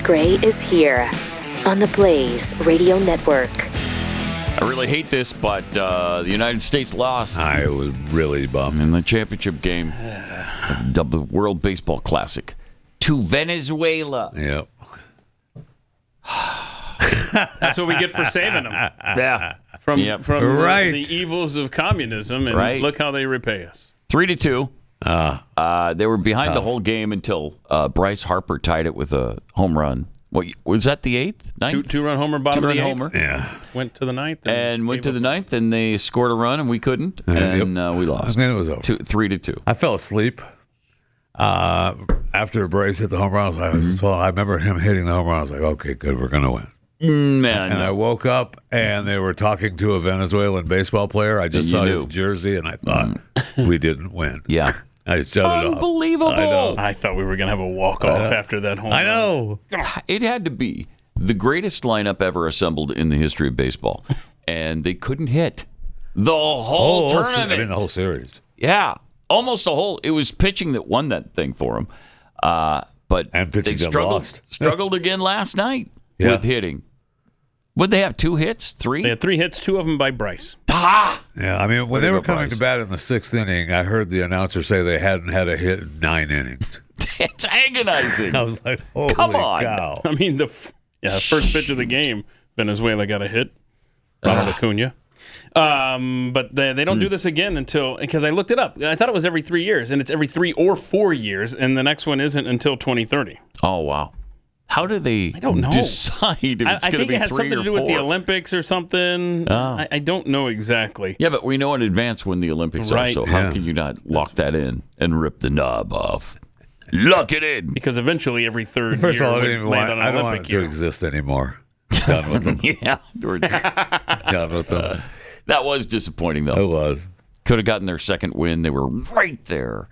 Scott Gray is here on the Blaze Radio Network. I really hate this, but the United States lost. I was really bummed. In the championship game of the World Baseball Classic to Venezuela. Yep. That's what we get for saving them. Yeah. From right. the evils of communism, and look how they repay us. 3-2. They were behind the tough. whole game until Bryce Harper tied it with a home run. What was that? The eighth, ninth? Two-run homer, bottom of the eighth. Homer. Yeah. Went to the ninth, And went to the ninth, and they scored a run, and we couldn't, and we lost. And then it was over. 3-2. I fell asleep after Bryce hit the home run. I remember him hitting the home run. I was like, okay, good, we're going to win. Man, And I woke up, and they were talking to a Venezuelan baseball player. I just saw his jersey, and I thought, we didn't win. Yeah. I shut it off. Unbelievable. I know. I thought we were going to have a walk-off after that home I run. know. It had to be the greatest lineup ever assembled in the history of baseball, and they couldn't hit the whole tournament. The whole series. Yeah, almost the whole. It was pitching that won that thing for them, but And pitching they that lost. struggled again last night Yeah. with hitting. Would they have 2 hits? 3? They had 3 hits, 2 of them by Bryce. Yeah, I mean, when they were coming Bryce. to bat in the 6th inning, I heard the announcer say they hadn't had a hit in 9 innings. It's agonizing. I was like, holy Come on. cow. I mean, first pitch of the game, Venezuela got a hit. Ronald Acuna. But they don't do this again because I looked it up. I thought it was every 3 years, and it's every 3 or 4 years, and the next one isn't until 2030. Oh wow. How do they don't know. decide if it's I going to think be 3 or 4? it has something to do with the Olympics or something. Oh. I don't know exactly. Yeah, but we know in advance when the Olympics are, Right. so how can you not lock that in and rip the knob off? Lock it in. Because eventually every third First year of all, would land on an I don't want Olympic it to year. exist anymore. Done with them. Yeah. We're Done with them. that was disappointing, though. It was. Could have gotten their second win. They were right there.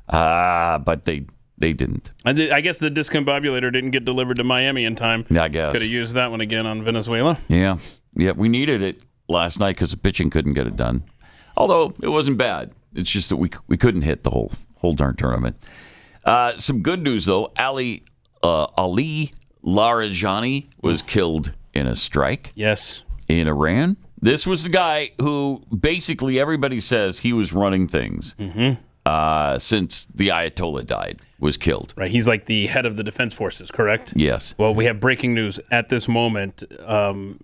But they didn't. I guess the discombobulator didn't get delivered to Miami in time. I guess. Could have used that one again on Venezuela. Yeah. Yeah, we needed it last night because the pitching couldn't get it done. Although it wasn't bad. It's just that we couldn't hit the whole darn tournament. Some good news, though. Ali Larijani was killed in a strike Yes. in Iran. This was the guy who basically everybody says he was running things since the Ayatollah died, was killed. Right. He's like the head of the defense forces, correct? Yes. Well, we have breaking news at this moment.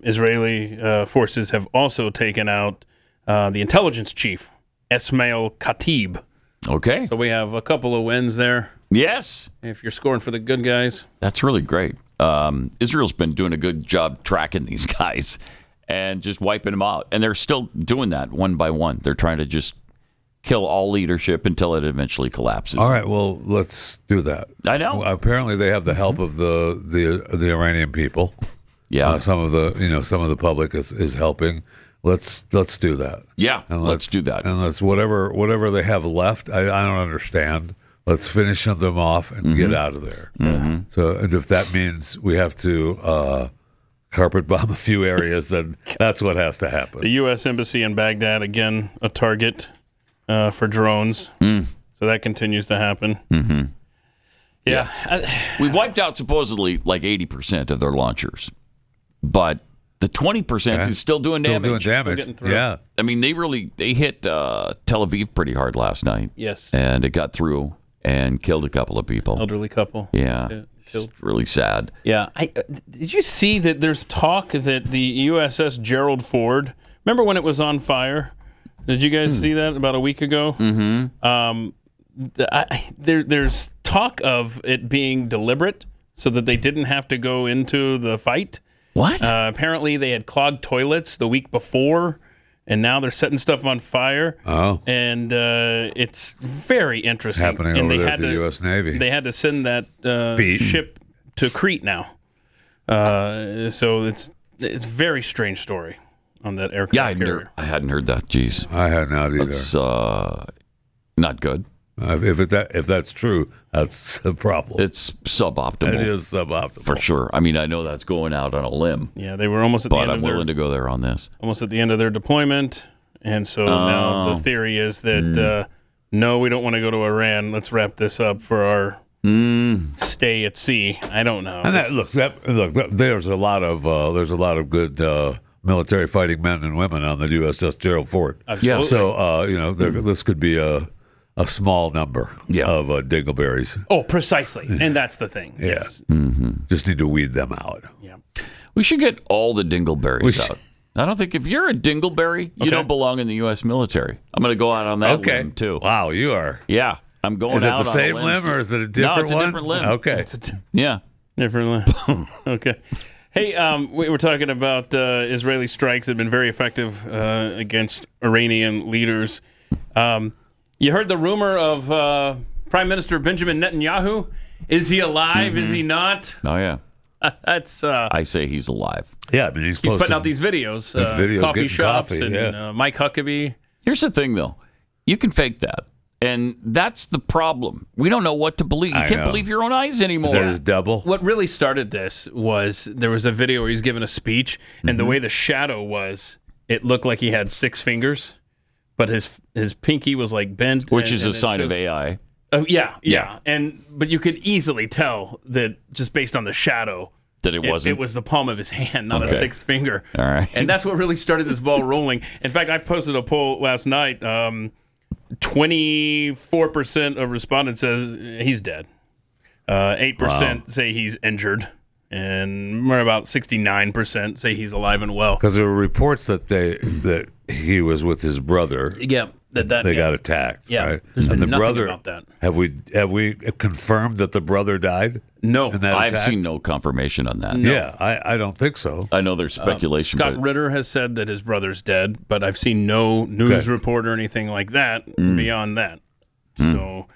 Israeli forces have also taken out the intelligence chief, Esmaeil Khatib. Okay. So we have a couple of wins there. Yes. If you're scoring for the good guys. That's really great. Israel's been doing a good job tracking these guys and just wiping them out. And they're still doing that one by one. They're trying to just kill all leadership until it eventually collapses. All right, well, let's do that. I know. Well, apparently, they have the help of the Iranian people. Yeah. Some of the public is helping. Let's do that. Yeah. And Let's do that. And let's whatever they have left. I don't understand. Let's finish them off and get out of there. Mm-hmm. So, and if that means we have to carpet bomb a few areas, then that's what has to happen. The U.S. Embassy in Baghdad, again, a target for drones. So that continues to happen. Mm-hmm. Yeah. We've wiped out supposedly like 80% of their launchers, but the 20% is still doing damage. Still doing damage. getting through. Yeah. I mean, they hit Tel Aviv pretty hard last night. Yes. And it got through and killed a couple of people. Elderly couple. Yeah. Killed. It's really sad. Yeah. Did you see that there's talk that the USS Gerald Ford, remember when it was on fire? Did you guys see that about a week ago? Mm-hmm. There's talk of it being deliberate so that they didn't have to go into the fight. What? Apparently they had clogged toilets the week before, and now they're setting stuff on fire. Oh. And it's very interesting. Happening and over they there had at the U.S. Navy. They had to send that ship to Crete now. So it's very strange story on that aircraft carrier. I hadn't heard that. Jeez. I had not either. That's not good. If that's true, that's a problem. It's suboptimal. It is suboptimal. For sure. I mean, I know that's going out on a limb, Yeah, they were almost at the but end I'm of their willing to go there on this. almost at the end of their deployment, and so now the theory is that no, we don't want to go to Iran. Let's wrap this up for our stay at sea. I don't know. And there's a lot of good military fighting men and women on the USS Gerald Ford. Absolutely. So this could be a small number of dingleberries. Oh, precisely, and that's the thing. Yeah. Yes. Just need to weed them out. Yeah. We should get all the dingleberries out. I don't think if you're a dingleberry, you don't belong in the U.S. military. I'm going to go out on that limb, too. Wow, you are. Yeah, I'm going out on a limb. Is it the same limb or is it a different one? No, it's a different limb. Okay. Yeah. Different limb. Okay. Hey, we were talking about Israeli strikes that have been very effective against Iranian leaders. You heard the rumor of Prime Minister Benjamin Netanyahu? Is he alive? Is he not? Oh, yeah. That's. I say he's alive. Yeah, I mean, he's putting out these videos, coffee shops, and Mike Huckabee. Here's the thing, though. You can fake that. And that's the problem. We don't know what to believe. You can't believe your own eyes anymore. Is that his double? What really started this was there was a video where he was giving a speech, and the way the shadow was, it looked like he had 6 fingers, but his pinky was like bent. Which is a sign of AI. Yeah. But you could easily tell that just based on the shadow, that it wasn't. It was the palm of his hand, not a 6th finger. All right. And that's what really started this ball rolling. In fact, I posted a poll last night. 24% of respondents says he's dead. 8% say he's injured. And we're about 69% say he's alive and well. Because there were reports that he was with his brother. Yeah. They got attacked. Yeah, right? there's been and the nothing brother, about that. Have we confirmed that the brother died? No, in that I've attack? seen no confirmation on that. No. Yeah, I don't think so. I know there's speculation. Scott Ritter has said that his brother's dead, but I've seen no news report or anything like that beyond that. So,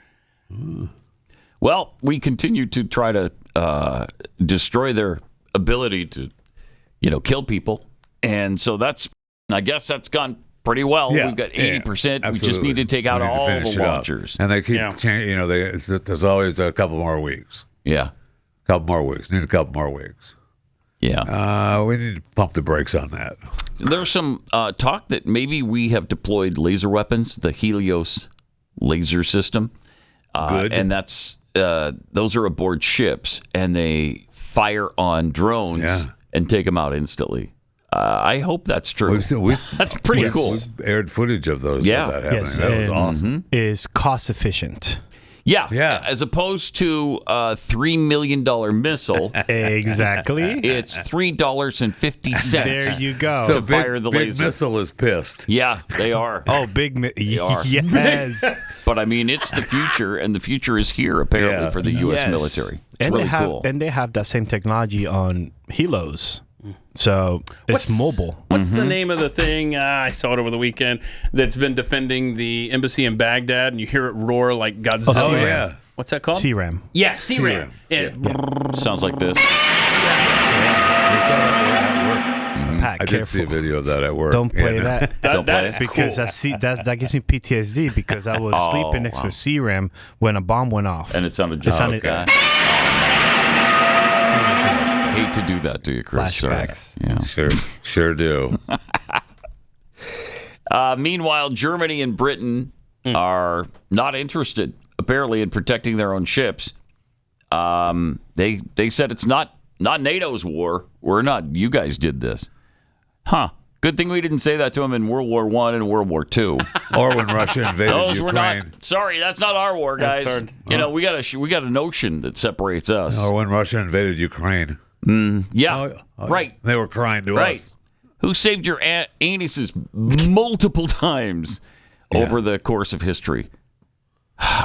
well, we continue to try to destroy their ability to, kill people, and so I guess that's gone pretty well. Yeah, We've got 80%. Yeah, we just need to take out all the launchers. And they keep changing. There's always a couple more weeks. Yeah. Need a couple more weeks. Yeah. We need to pump the brakes on that. There's some talk that maybe we have deployed laser weapons, the Helios laser system. Good. And that's those are aboard ships, and they fire on drones and take them out instantly. I hope that's true. That's pretty cool. We've aired footage of those. Yeah. Of that happening. That was awesome. Is cost efficient. Yeah. As opposed to a $3 million missile. Exactly. It's $3.50. There you go. So to fire the big laser. missile is pissed. Yeah, they are. Oh, They are. Yes. But I mean, it's the future, and the future is here apparently for the U.S. military. It's really cool. And they have that same technology on Helos. So it's mobile. What's the name of the thing? I saw it over the weekend that's been defending the embassy in Baghdad, and you hear it roar like Godzilla. Oh, yeah. What's that called? CRAM. Yeah, CRAM. Sounds like this. Pat, I did see a video of that at work. Don't play that. That is because cool. that gives me PTSD because I was sleeping next to CRAM when a bomb went off. And it sounded just like that. Hate to do that to you, Chris. Flashbacks. Yeah. Sure do. Meanwhile, Germany and Britain are not interested, apparently, in protecting their own ships. They said it's not NATO's war. We're not. You guys did this. Huh. Good thing we didn't say that to them in World War I and World War II. Or when Russia invaded Those Ukraine. were not. Sorry, that's not our war, guys. That's hard. We got a notion that separates us. Or when Russia invaded Ukraine. Yeah. Right. They were crying to Right. us. Who saved your anuses multiple times over the course of history.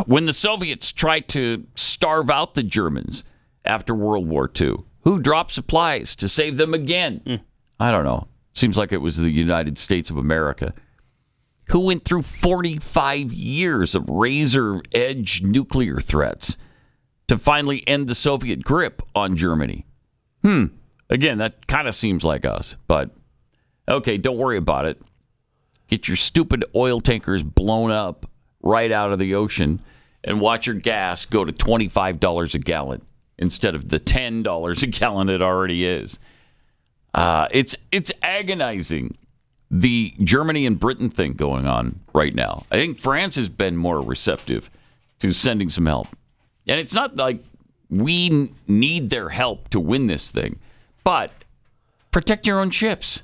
When the Soviets tried to starve out the Germans after World War II, who dropped supplies to save them again? I don't know. Seems like it was the United States of America. Who went through 45 years of razor-edge nuclear threats to finally end the Soviet grip on Germany? Again, that kind of seems like us, but okay, don't worry about it. Get your stupid oil tankers blown up right out of the ocean and watch your gas go to $25 a gallon instead of the $10 a gallon it already is. It's agonizing, the Germany and Britain thing going on right now. I think France has been more receptive to sending some help. And it's not like we need their help to win this thing, but protect your own ships.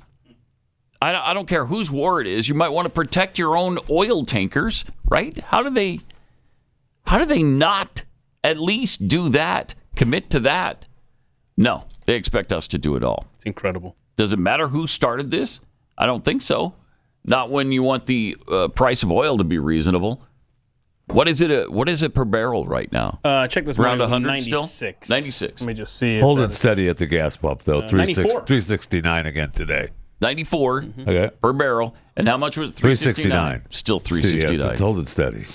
I don't care whose war it is. You might want to protect your own oil tankers, right? How do they not at least do that? Commit to that? No, they expect us to do it all. It's incredible. Does it matter who started this? I don't think so. Not when you want the price of oil to be reasonable. What is it per barrel right now? Check this. Around morning, 100 still? 96. 96. Let me just see. Hold it steady at the gas pump, though. 94. 369 again today. 94 Okay. per barrel. And how much was it? 369. Still See, 369. it's hold it steady.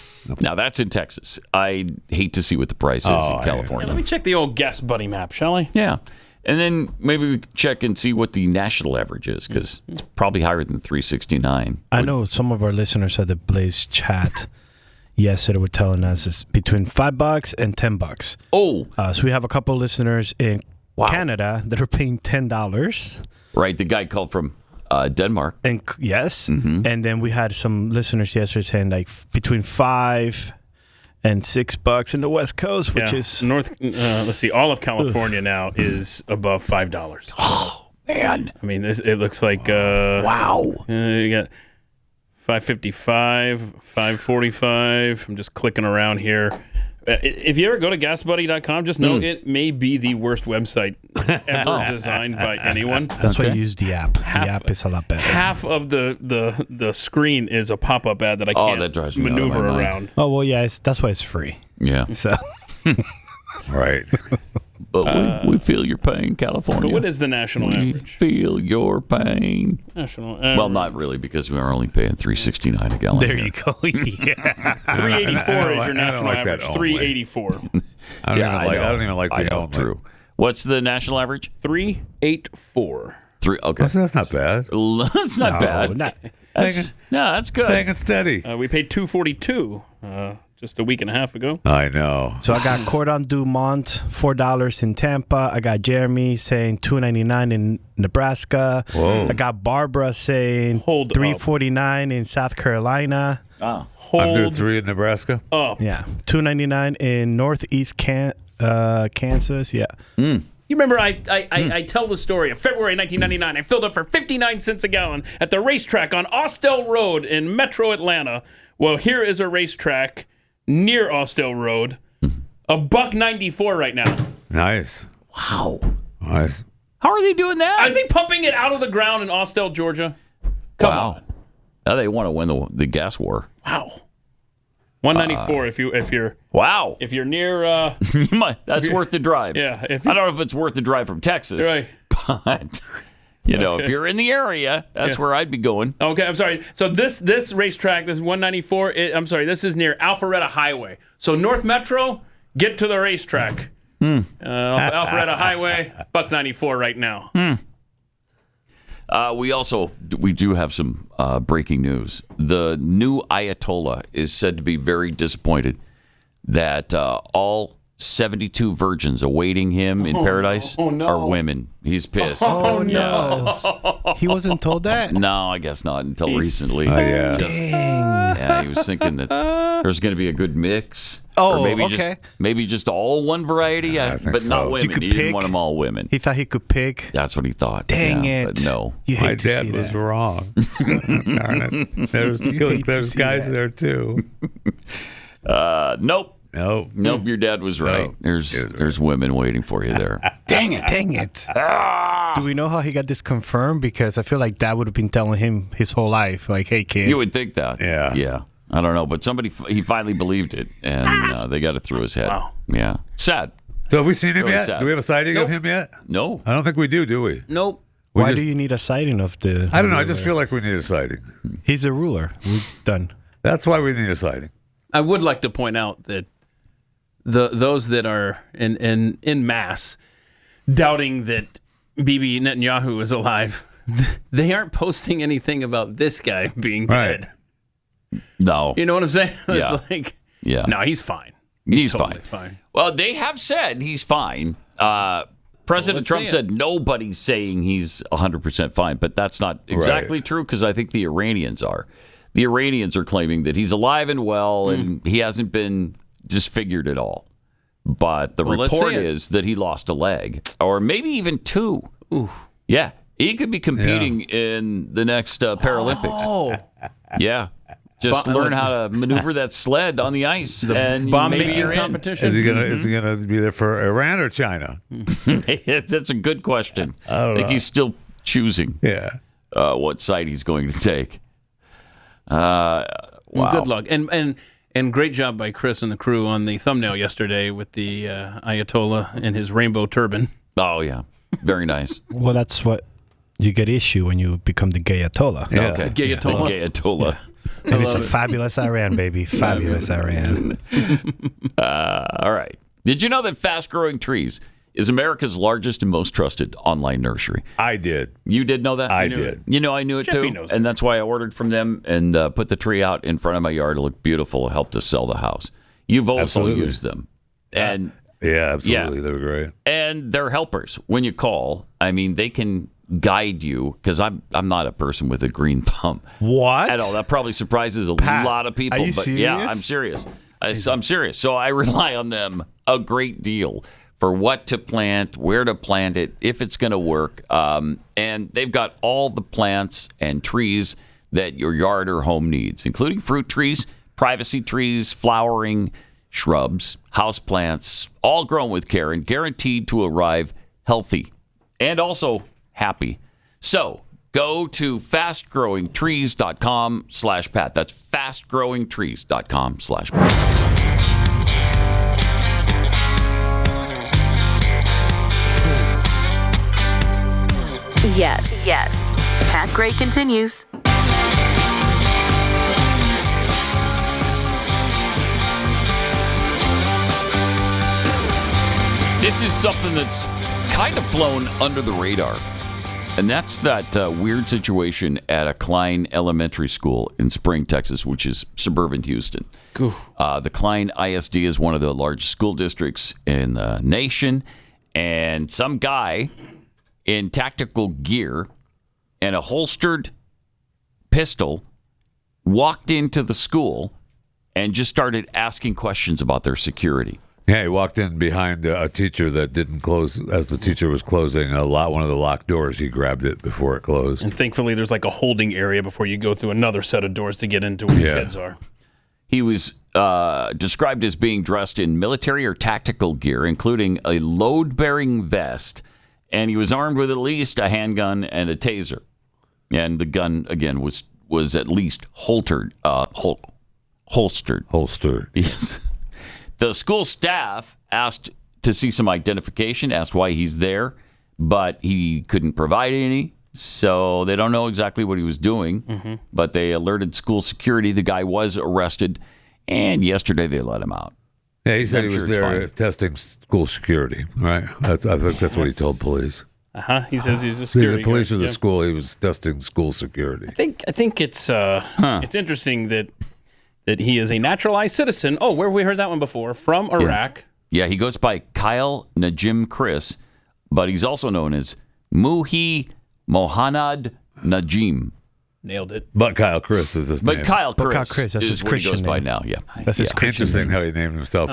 Now, that's in Texas. I hate to see what the price is in California. Let me check the old Guest Buddy map, shall I? Yeah. And then maybe we check and see what the national average is, because it's probably higher than 369. I know some of our listeners at the Blaze chat yesterday were telling us it's between $5 and $10. Oh. So we have a couple listeners in Canada that are paying $10. Right. The guy called from Denmark. And yes. And then we had some listeners yesterday saying like between $5 and $6 in the West Coast, which is north. Let's see. All of California now is above $5. Oh, man. I mean, it looks like wow. You got 555, 545. I'm just clicking around here. If you ever go to gasbuddy.com, just know it may be the worst website ever designed by anyone. That's why you use the app. The app is a lot better. Half of the screen is a pop-up ad that I can't that drives me out of maneuver my mind. around. Oh, well, yeah, that's why it's free. Yeah. So, Right. But we feel your pain, California. But what is the national We average? feel your pain. National average. Well, not really, because we are only paying $3.69 a gallon. there here. you go. Yeah. 384 is your I don't national like that average. only. 384. I don't even like the only. True. What's the national average? 384. Okay. That's not bad. That's not bad. That's good. Saying it's steady. We paid 242 just a week and a half ago. I know. So I got Cordon Dumont, $4 in Tampa. I got Jeremy saying $2.99 in Nebraska. Whoa. I got Barbara saying Hold up. $3.49 in South Carolina. Under 3 in Nebraska. Up. Yeah, $2.99 in Northeast Kansas. Yeah. You remember I tell the story of February 1999. I filled up for 59 cents a gallon at the racetrack on Austell Road in Metro Atlanta. Well, here is a racetrack near Austell Road. $1.94 right now. Nice. Wow. Nice. How are they doing that? Are they pumping it out of the ground in Austell, Georgia? Come on. Now they want to win the gas war. Wow. 194 if you're near That's worth the drive. yeah, I don't know if it's worth the drive from Texas. right. But if you're in the area, that's where I'd be going. Okay, I'm sorry. So this racetrack, this 194, this is near Alpharetta Highway. So North Metro, get to the racetrack. Alpharetta Highway, $1.94 right now. We do have some breaking news. The new Ayatollah is said to be very disappointed that all 72 virgins awaiting him in paradise are women. He's pissed. Oh, no. He wasn't told that? No, I guess not until recently. Yeah. Yeah, he was thinking that there's going to be a good mix. Oh, or maybe okay. just all one variety, think but not so. women. You could He didn't pick. want them all women. He thought he could pick. That's what he thought. Dang Yeah, it. But no. You hate My to dad see was that. wrong. Darn it. There's see guys that. there too. Nope. No. Your dad was right. There's women waiting for you there. Dang it. Do we know how he got this confirmed? Because I feel like Dad would have been telling him his whole life, like, hey, kid. You would think that. Yeah. Yeah. I don't know, but he finally believed it, and they got it through his head. Wow. Yeah. Sad. So have we seen him Really yet? sad. Do we have a sighting of him yet? No. I don't think we do we? Nope. Why do you need a sighting of the... I don't know. I just feel like we need a sighting. He's a ruler. We're done. That's why we need a sighting. I would like to point out that those that are in mass doubting that Bibi Netanyahu is alive, they aren't posting anything about this guy being Right. dead. No. You know what I'm saying? Yeah. It's like, Yeah. no, he's fine. He's totally fine. fine. Well, they have said he's fine. President let's Trump see it. said nobody's saying he's 100% fine, but that's not exactly true because I think the Iranians are. The Iranians are claiming that he's alive and well and he hasn't been disfigured at all. But the report is that he lost a leg, or maybe even two. Ooh. Yeah, he could be competing in the next Paralympics. Oh. Yeah. Just learn how to maneuver that sled on the ice. And bomb maybe making you're competition. Is he gonna be there for Iran or China? That's a good question. I think he's still choosing what side he's going to take. Wow. Well, good luck. And great job by Chris and the crew on the thumbnail yesterday with the Ayatollah and his rainbow turban. Oh, yeah. Very nice. Well, that's what you get issue when you become the Gayatollah. Yeah. Okay. Gayatollah. Gayatollah. Yeah. And it's a fabulous Iran, baby. Fabulous Iran. All right. Did you know that Fast Growing Trees is America's largest and most trusted online nursery? I did. You did know that? I did. You know, I knew it Jeffy too. knows And that's why I ordered from them and put the tree out in front of my yard. It looked beautiful. It helped us sell the house. You've also used them. And yeah, absolutely. They were great. And they're helpers. When you call, I mean, they can guide you, because I'm not a person with a green thumb. What? I know that probably surprises a lot of people. Are you but serious? Yeah, I'm serious. I'm serious. So I rely on them a great deal for what to plant, where to plant it, if it's going to work. And they've got all the plants and trees that your yard or home needs, including fruit trees, privacy trees, flowering, shrubs, house plants, all grown with care and guaranteed to arrive healthy and also happy. So go to fastgrowingtrees.com/Pat. That's fastgrowingtrees.com/Pat. Yes. Pat Gray continues. This is something that's kind of flown under the radar. And that's that weird situation at a Klein elementary school in Spring, Texas, which is suburban Houston. The Klein ISD is one of the largest school districts in the nation. And some guy in tactical gear and a holstered pistol walked into the school and just started asking questions about their security. Yeah, he walked in behind a teacher that didn't close as the teacher was closing one of the locked doors. He grabbed it before it closed. And thankfully, there's like a holding area before you go through another set of doors to get into where the kids are. He was described as being dressed in military or tactical gear, including a load-bearing vest, and he was armed with at least a handgun and a taser. And the gun, again, was at least holstered. Holstered. Yes. The school staff asked to see some identification, asked why he's there, but he couldn't provide any, so they don't know exactly what he was doing. But they alerted school security. The guy was arrested, and yesterday they let him out. Yeah, he said he was there testing school security, right? I think that's what he told police. He says he's a security the police guard. or the school, he was testing school security. I think it's interesting that he is a naturalized citizen. Oh, where have we heard that one before? From Iraq. Yeah, he goes by Kyle Najim Chris, but he's also known as Muhi Mohanad Najim. Nailed it. But Kyle Chris is his name. But Kyle Chris that's is his what he Christian goes by name. now, yeah. That's his Christian Interesting name. how he named himself.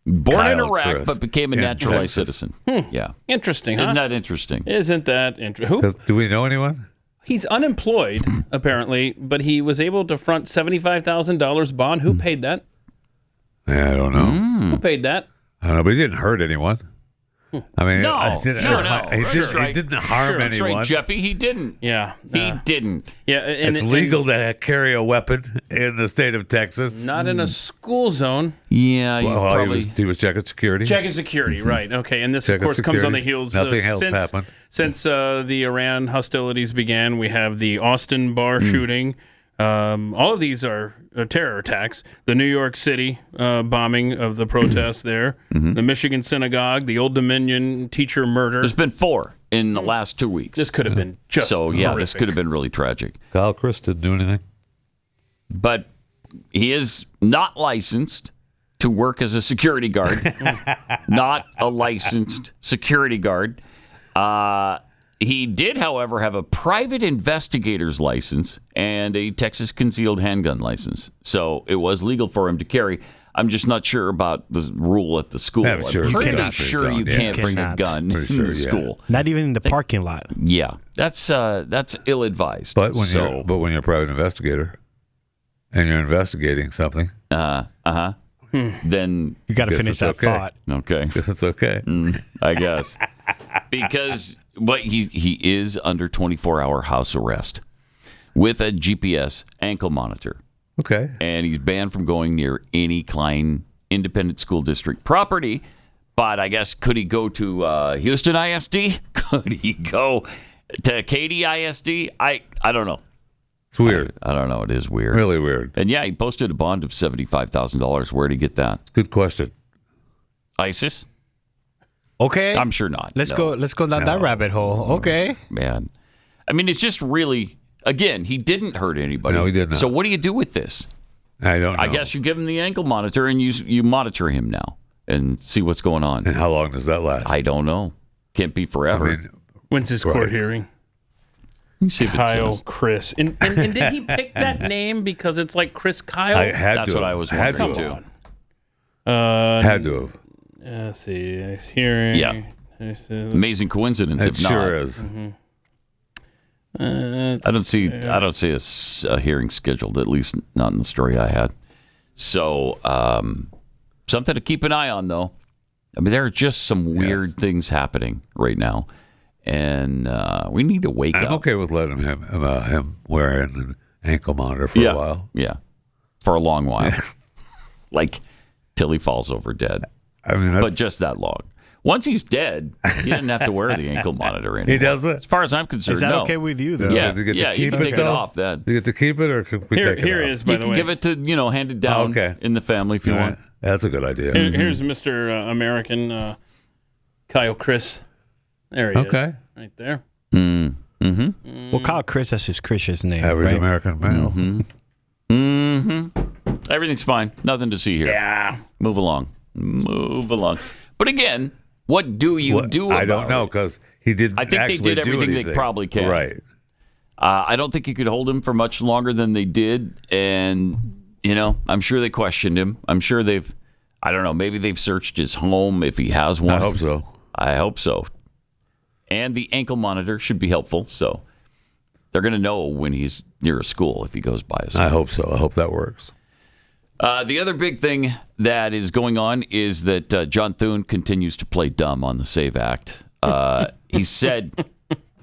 Born in Kyle Iraq, Chris but became a in naturalized Texas. citizen. Yeah. Interesting, huh? Isn't that interesting? Isn't that interesting? Who? Do we know anyone? He's unemployed, apparently, but he was able to front $75,000 bond. Who paid that? Yeah, I don't know. Who paid that? I don't know, but he didn't hurt anyone. I mean, No. he didn't harm That's anyone. right, Jeffy. He didn't. Yeah. He didn't. Yeah. And, It's legal to carry a weapon in the state of Texas. Not in a school zone. Yeah, you Well, probably... he was checking security. Checking security, right. Okay. And this, Checking of course, comes on the security. heels Nothing else happened. Since the Iran hostilities began. We have the Austin bar shooting. All of these are terror attacks. The New York City bombing of the protests there. The Michigan synagogue, the Old Dominion teacher murder. There's been 4 in the last 2 weeks. This could have been just So, yeah, horrific. this could have been really tragic. Kyle Chris didn't do anything. But he is not licensed to work as a security guard. Not a licensed security guard. He did, however, have a private investigator's license and a Texas concealed handgun license. So it was legal for him to carry. I'm just not sure about the rule at the school. Yeah, sure, I'm pretty cannot. sure you can't bring a gun in the school. Not even in the parking lot. Yeah, that's ill-advised. But when you're a private investigator and you're investigating something, then You got to finish that thought. okay, I guess it's okay. I guess because he is under 24-hour house arrest with a GPS ankle monitor. Okay. And he's banned from going near any Klein Independent School District property. But I guess, could he go to Houston ISD? Could he go to Katy ISD? I don't know. It's weird. I don't know. It is weird. Really weird. And yeah, he posted a bond of $75,000. Where'd he get that? Good question. ISIS? Okay. I'm sure not. Let's go down that rabbit hole. Okay. Man. I mean, it's just really, again, he didn't hurt anybody. No, he did not. So what do you do with this? I don't know. I guess you give him the ankle monitor and you monitor him now and see what's going on. And how long does that last? I don't know. Can't be forever. I mean, When's his court hearing? Let me see if it Kyle says. Chris. And did he pick that name because it's like Chris Kyle? That's what I was wondering too. Had to have. Let's see. His hearing. Yeah. Amazing coincidence. It If sure not, is. I don't see a hearing scheduled. At least not in the story I had. So something to keep an eye on, though. I mean, there are just some weird things happening right now, and we need to wake up. I'm okay with letting him wear an ankle monitor for a while. Yeah, for a long while, like till he falls over dead. I mean, but just that long. Once he's dead, he doesn't have to wear the ankle monitor anymore. He doesn't? As far as I'm concerned, Is that no. okay with you, though? Yeah, Does he get to yeah, keep you can it, take it though? off then. Do you get to keep it, or can we take it Here off? is, by You the can way. give it to, hand it down in the family if you want. That's a good idea. Here's Mr. American Kyle Chris. There he is. Right there. Well, Kyle Chris, that's his Christian's name. Average right? American male. Everything's fine. Nothing to see here. Yeah. Move along. But again, what do you do about it? I don't know, because he didn't I think they actually did do everything anything. they probably can. Right. I don't think you could hold him for much longer than they did. And, I'm sure they questioned him. I'm sure I don't know, maybe they've searched his home if he has one. I hope so. I hope so. And the ankle monitor should be helpful. So they're going to know when he's near a school if he goes by a school. I hope so. I hope that works. The other big thing that is going on is that John Thune continues to play dumb on the SAVE Act. He said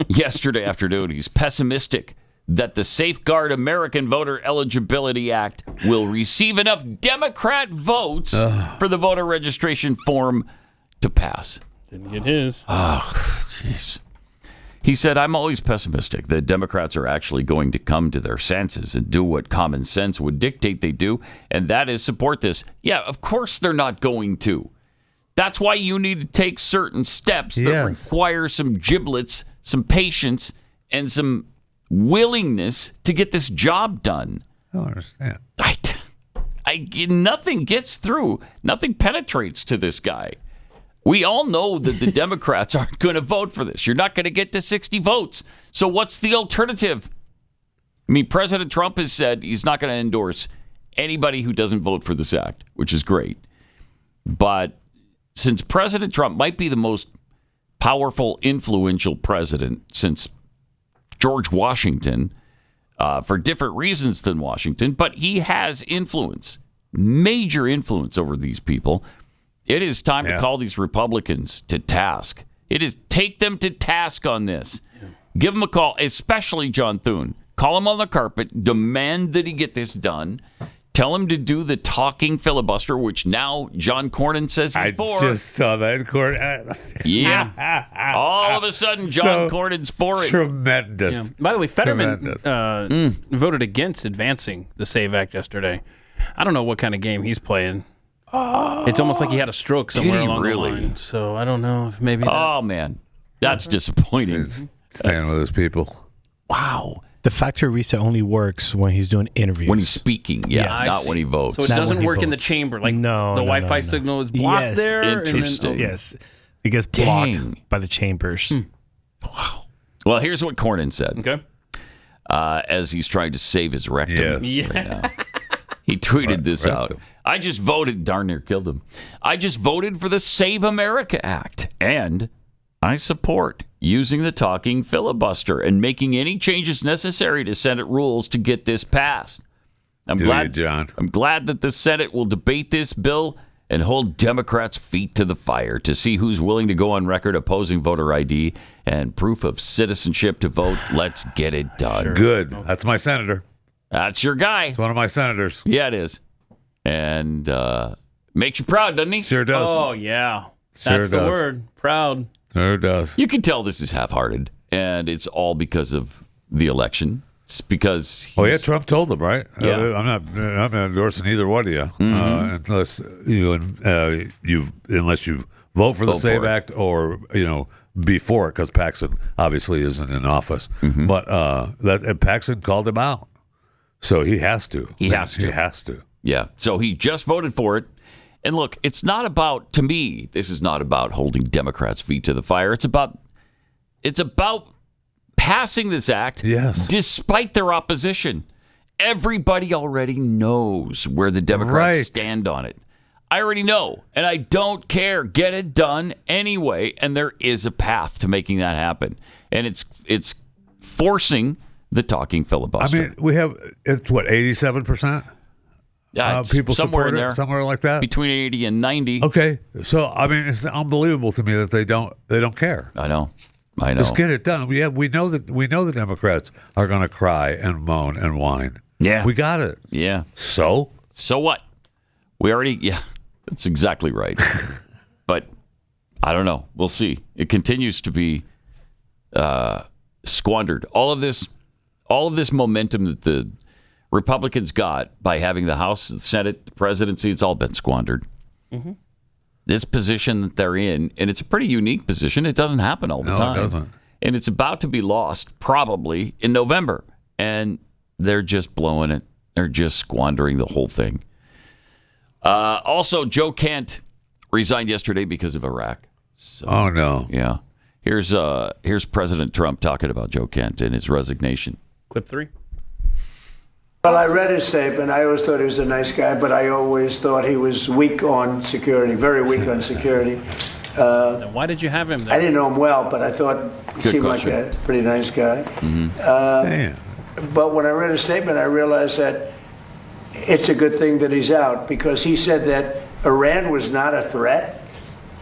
yesterday afternoon he's pessimistic that the Safeguard American Voter Eligibility Act will receive enough Democrat votes for the voter registration form to pass. Didn't get his. Oh, jeez. He said, I'm always pessimistic that Democrats are actually going to come to their senses and do what common sense would dictate they do, and that is support this. Yeah, of course they're not going to. That's why you need to take certain steps that require some giblets, some patience, and some willingness to get this job done. I don't understand. Nothing gets through. Nothing penetrates to this guy. We all know that the Democrats aren't going to vote for this. You're not going to get to 60 votes. So what's the alternative? I mean, President Trump has said he's not going to endorse anybody who doesn't vote for this act, which is great. But since President Trump might be the most powerful, influential president since George Washington, for different reasons than Washington, but he has influence, major influence over these people. It is time to call these Republicans to task. It is take them to task on this. Give them a call, especially John Thune. Call him on the carpet. Demand that he get this done. Tell him to do the talking filibuster, which now John Cornyn says he's for. I just saw that in court. Yeah. All of a sudden, John Cornyn's for it. Tremendous. Yeah. By the way, Fetterman voted against advancing the SAVE Act yesterday. I don't know what kind of game he's playing. It's almost like he had a stroke somewhere along the line. So I don't know if maybe. Oh, man. That's disappointing. He's staying with his people. Wow. The factory reset only works when he's doing interviews. When he's speaking, not when he votes. So it doesn't work in the chamber. Like the Wi-Fi signal is blocked there. Interesting. And then, Yes. It gets blocked by the chambers. Wow. Well, here's what Cornyn said. Okay. As he's trying to save his rectum right now. He tweeted this Right. out. I just voted, darn near killed him. I just voted for the Save America Act, and I support using the talking filibuster and making any changes necessary to Senate rules to get this passed. I'm glad that the Senate will debate this bill and hold Democrats' feet to the fire to see who's willing to go on record opposing voter ID and proof of citizenship to vote. Let's get it done. Sure. Good. That's my senator. That's your guy. It's one of my senators. Yeah, it is. And makes you proud, doesn't he? Sure does. Oh, yeah. Sure That's the does. word. Proud. Sure does. You can tell this is half-hearted, and it's all because of the election. It's because Trump told them, right? Yeah. I'm not endorsing either one of you unless you vote for the Save Act or before it, because Paxton obviously isn't in office. But and Paxton called him out, so he has to. He has to. Yeah. So he just voted for it. And look, it's not about, to me, this is not about holding Democrats' feet to the fire. It's about passing this act despite their opposition. Everybody already knows where the Democrats stand on it. I already know, and I don't care. Get it done anyway, and there is a path to making that happen. And it's forcing the talking filibuster. I mean, it's 87%? People somewhere support in there, somewhere like that, between 80 and 90. Okay, so I mean, it's unbelievable to me that they don't care. I know. Just get it done. We know the Democrats are going to cry and moan and whine. Yeah, we got it. Yeah. So what? We already. Yeah, that's exactly right. But I don't know. We'll see. It continues to be squandered. All of this momentum that the Republicans got by having the House, the Senate, the presidency, it's all been squandered. Mm-hmm. This position that they're in, and it's a pretty unique position. It doesn't happen all the time. No, it doesn't. And it's about to be lost probably in November. And they're just blowing it. They're just squandering the whole thing. Also, Joe Kent resigned yesterday because of Iraq. So, oh, no. Yeah. Here's President Trump talking about Joe Kent and his resignation. Clip 3. Well, I read his statement. I always thought he was a nice guy, but I always thought he was weak on security, very weak on security. Then why did you have him there? I didn't know him well, but I thought he seemed like a pretty nice guy. But when I read his statement, I realized that it's a good thing that he's out, because he said that Iran was not a threat.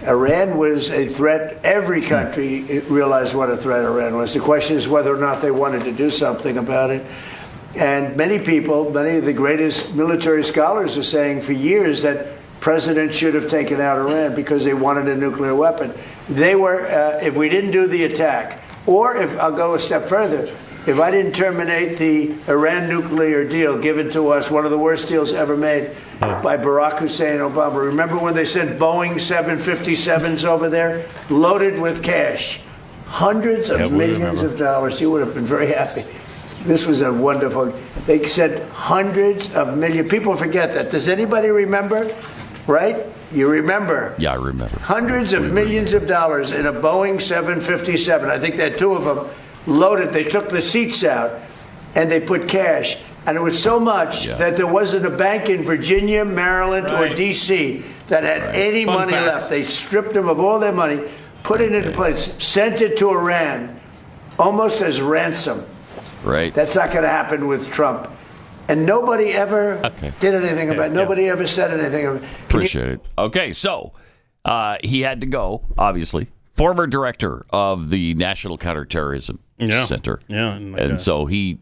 Iran was a threat. Every country realized what a threat Iran was. The question is whether or not they wanted to do something about it. And many of the greatest military scholars are saying for years that presidents should have taken out Iran because they wanted a nuclear weapon. They were, if we didn't do the attack, or if I'll go a step further, if I didn't terminate the Iran nuclear deal given to us, one of the worst deals ever made by Barack Hussein Obama. Remember when they sent Boeing 757s over there, loaded with cash, hundreds of millions of dollars? You would have been very happy. This was a wonderful. They said hundreds of millions. People forget that. Does anybody remember? Right? You remember? Yeah, I remember. Hundreds of millions of dollars in a Boeing 757. I think they had two of them loaded. They took the seats out and they put cash. And it was so much that there wasn't a bank in Virginia, Maryland, or D.C. that had any money left. They stripped them of all their money, put it into place, sent it to Iran, almost as ransom. Right. That's not going to happen with Trump. And nobody ever did anything about it. Nobody ever said anything about it. Appreciate it. Okay, so he had to go, obviously. Former director of the National Counterterrorism Center. Yeah. And so he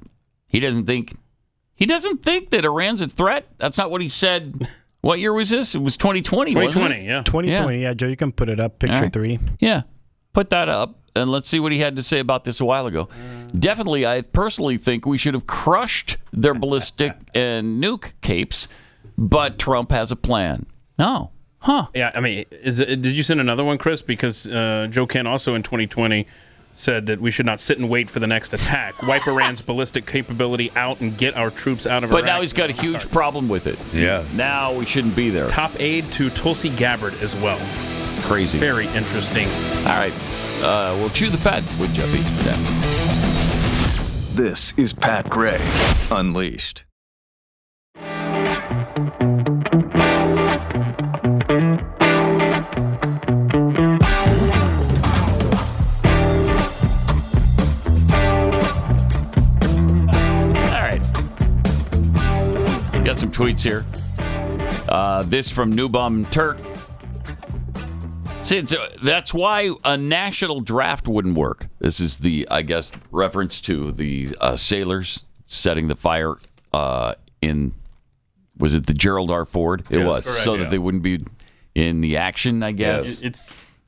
doesn't think that Iran's a threat. That's not what he said. What year was this? It was 2020, wasn't it? 2020, yeah. 2020, yeah, Joe, you can put it up, picture 3. Yeah, put that up, and let's see what he had to say about this a while ago. Definitely, I personally think we should have crushed their ballistic and nuke capes, but Trump has a plan. No. Huh. Yeah, I mean, did you send another one, Chris? Because Joe Kent also in 2020 said that we should not sit and wait for the next attack. Wipe Iran's ballistic capability out and get our troops out of Iraq. But now he's got a huge problem with it. Yeah. Now we shouldn't be there. Top aide to Tulsi Gabbard as well. Crazy. Very interesting. All right. We'll chew the fat with Jeffy next. This is Pat Gray Unleashed. Got some tweets here. This from Newbum Turk. See, that's why a national draft wouldn't work. This is the, I guess, reference to the sailors setting the fire in, was it the Gerald R. Ford? It was, correct, so that they wouldn't be in the action, I guess.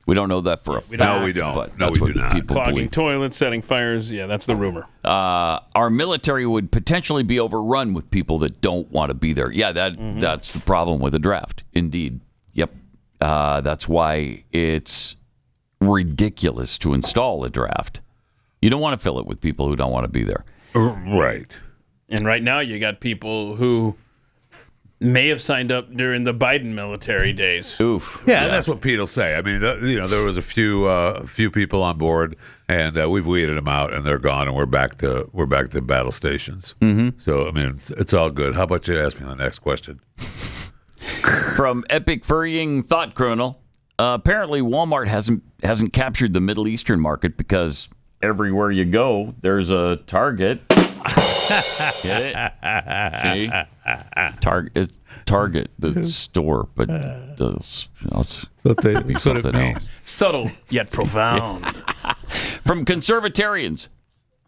We don't know that for a fact. No, we don't. But no, that's we what do not. People Clogging believe. toilets, setting fires. Yeah, that's the rumor. Our military would potentially be overrun with people that don't want to be there. Yeah, that's the problem with a draft. Indeed. Yep. That's why it's ridiculous to install a draft. You don't want to fill it with people who don't want to be there. Right. And right now you got people who may have signed up during the Biden military days. Oof. Yeah, that's what Pete will say. I mean, there was a few people on board, and we've weeded them out, and they're gone, and we're back to battle stations. Mm-hmm. So I mean, it's all good. How about you ask me the next question? From Epic Furrying Thought Criminal, apparently Walmart hasn't captured the Middle Eastern market because everywhere you go, there's a Target. Get it? See? Target, the store, but it's something else. Subtle yet profound. From Conservatarians,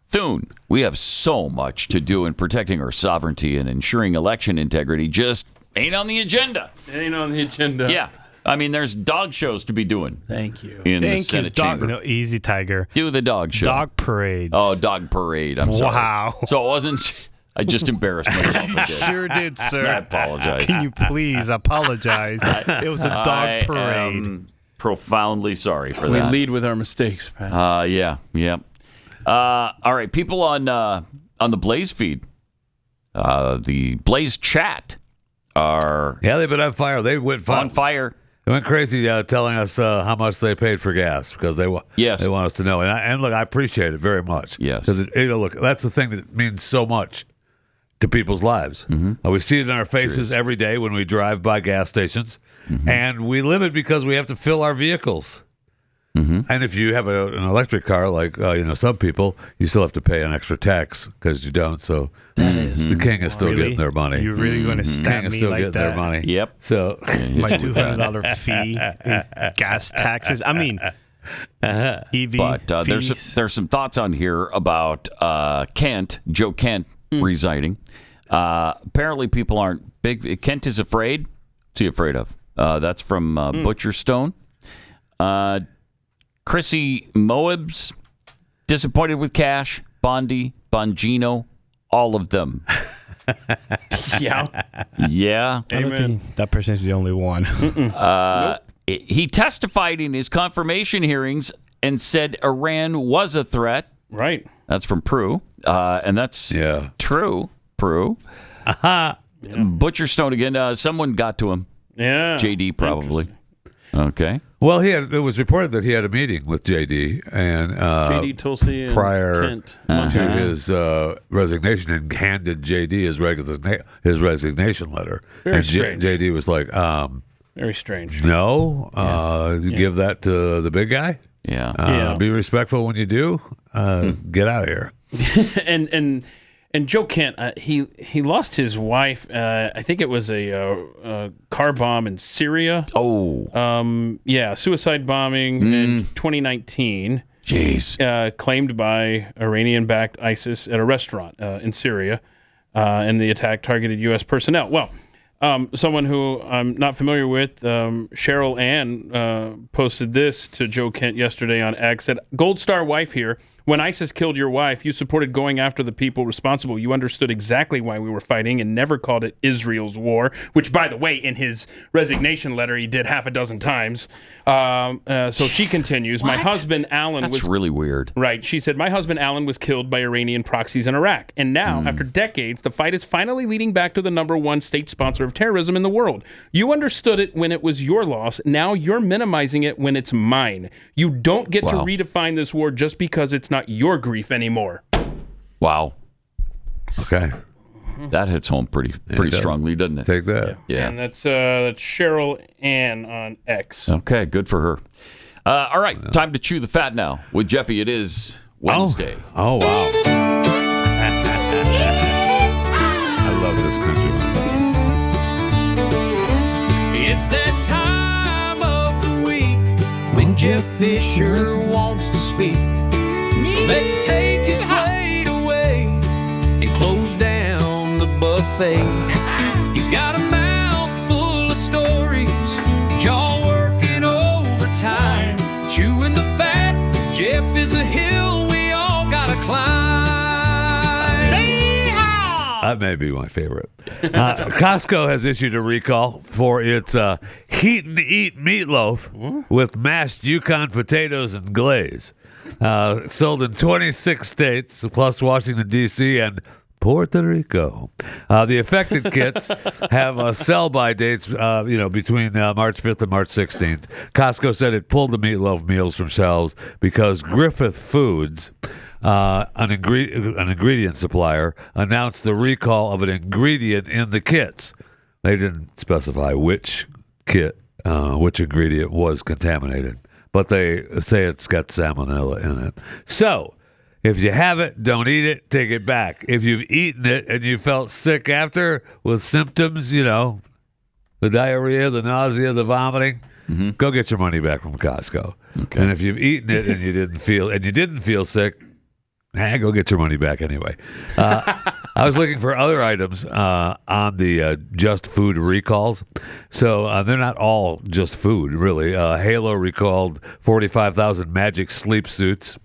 Thune, we have so much to do in protecting our sovereignty and ensuring election integrity. Just ain't on the agenda. Ain't on the agenda. Yeah. I mean, there's dog shows to be doing. Thank you. In the Senate chamber. No, easy, Tiger. Do the dog show. Dog parades. Oh, dog parade. I'm sorry. Wow. So it wasn't... I just embarrassed myself again. Sure did, sir. I apologize. Can you please apologize? It was a dog parade. I am profoundly sorry for We that. lead with our mistakes, Pat. Yeah. All right, people on the Blaze feed, the Blaze chat are they've been on fire. They went on fire. They went crazy telling us how much they paid for gas because they want us to know. And look, I appreciate it very much. Yes, because look, that's the thing that means so much to people's lives. Mm-hmm. We see it in our faces every day when we drive by gas stations, and we live it because we have to fill our vehicles. Mm-hmm. And if you have an electric car, like some people, you still have to pay an extra tax because you don't. So the king is still getting their money. You're really going to stab me still like getting that? their money. Yep. So my $200 fee in gas taxes. I mean, EV. But there's some thoughts on here about Joe Kent resigning. Apparently, people aren't big. Kent is afraid. What's he afraid of? That's from Butcher Stone. Chrissy Moabs, disappointed with Cash, Bondi, Bongino, all of them. Yeah. I don't think that person is the only one. He testified in his confirmation hearings and said Iran was a threat. Right. That's from Prue. And that's true. Prue. Butcher Stone again. Someone got to him. Yeah. JD probably. Okay. Well, it was reported that he had a meeting with JD and JD Tulsi and prior Kent. to his resignation, and handed JD his resignation letter. Very strange. JD was like, very strange. No, give that to the big guy. Yeah. Be respectful when you do. Get out of here. And Joe Kent, he lost his wife. I think it was a car bomb in Syria. Oh. Suicide bombing in 2019. Jeez. Claimed by Iranian-backed ISIS at a restaurant in Syria, and the attack targeted U.S. personnel. Well, someone who I'm not familiar with, Cheryl Ann, posted this to Joe Kent yesterday on X. Said, "Gold Star wife here. When ISIS killed your wife, you supported going after the people responsible. You understood exactly why we were fighting and never called it Israel's war," which, by the way, in his resignation letter, he did half a dozen times. So she continues, "My husband, Alan, That's really weird." Right. She said, "My husband, Alan, was killed by Iranian proxies in Iraq. And now, after decades, the fight is finally leading back to the #1 state sponsor of terrorism in the world. You understood it when it was your loss. Now you're minimizing it when it's mine. You don't get to redefine this war just because it's not your grief anymore." Wow. Okay. That hits home pretty strongly, doesn't it? Take that. Yeah. And that's Cheryl Ann on X. Okay, good for her. All right, time to chew the fat now. With Jeffy, it is Wednesday. Oh wow. I love this country. It's that time of the week when Jeff Fisher wants to speak. So let's take his plate away and close down the buffet. He's got a mouth full of stories, jaw working overtime, chewing the fat. Jeff is a hill we all gotta climb. That may be my favorite. Costco has issued a recall for its heat and eat meatloaf with mashed Yukon potatoes and glaze. Sold in 26 states, plus Washington, D.C. and Puerto Rico. The affected kits have sell-by dates, between March 5th and March 16th. Costco said it pulled the meatloaf meals from shelves because Griffith Foods, an ingredient supplier, announced the recall of an ingredient in the kits. They didn't specify which ingredient was contaminated, but they say it's got salmonella in it. So, if you have it, don't eat it, take it back. If you've eaten it and you felt sick after with symptoms, the diarrhea, the nausea, the vomiting, go get your money back from Costco. Okay. And if you've eaten it and you didn't feel sick, go get your money back anyway. I was looking for other items on the Just Food recalls. So they're not all just food, really. Halo recalled 45,000 Magic sleep suits.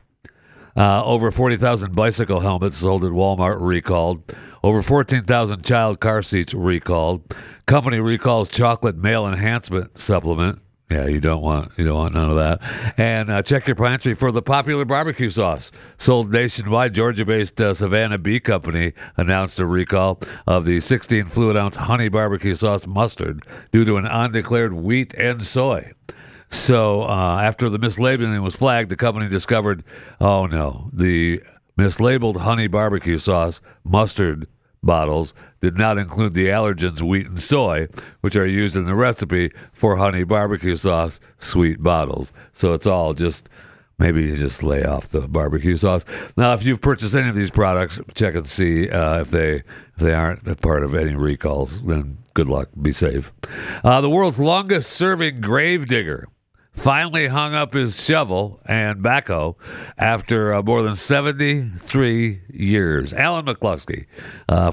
Over 40,000 bicycle helmets sold at Walmart recalled. Over 14,000 child car seats recalled. Company recalls chocolate male enhancement supplement. Yeah, you don't want none of that. And check your pantry for the popular barbecue sauce. Sold nationwide, Georgia-based Savannah Bee Company announced a recall of the 16 fluid-ounce honey barbecue sauce mustard due to an undeclared wheat and soy. So after the mislabeling was flagged, the company discovered, the mislabeled honey barbecue sauce mustard bottles did not include the allergens wheat and soy, which are used in the recipe for honey barbecue sauce sweet bottles. So it's all maybe you just lay off the barbecue sauce. Now, if you've purchased any of these products, check and see if they aren't a part of any recalls. Then good luck. Be safe. The world's longest serving gravedigger finally hung up his shovel and backhoe after more than 73 years. Alan McCluskey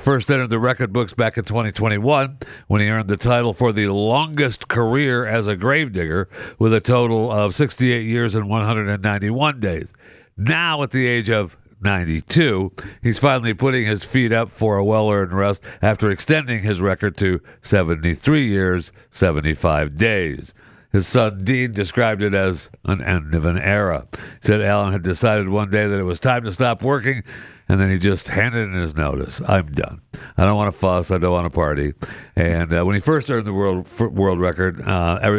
first entered the record books back in 2021 when he earned the title for the longest career as a gravedigger with a total of 68 years and 191 days. Now, at the age of 92, he's finally putting his feet up for a well-earned rest after extending his record to 73 years, 75 days. His son, Dean, described it as an end of an era. He said Alan had decided one day that it was time to stop working, and then he just handed in his notice. I'm done. I don't want to fuss. I don't want to party. And when he first earned the world record,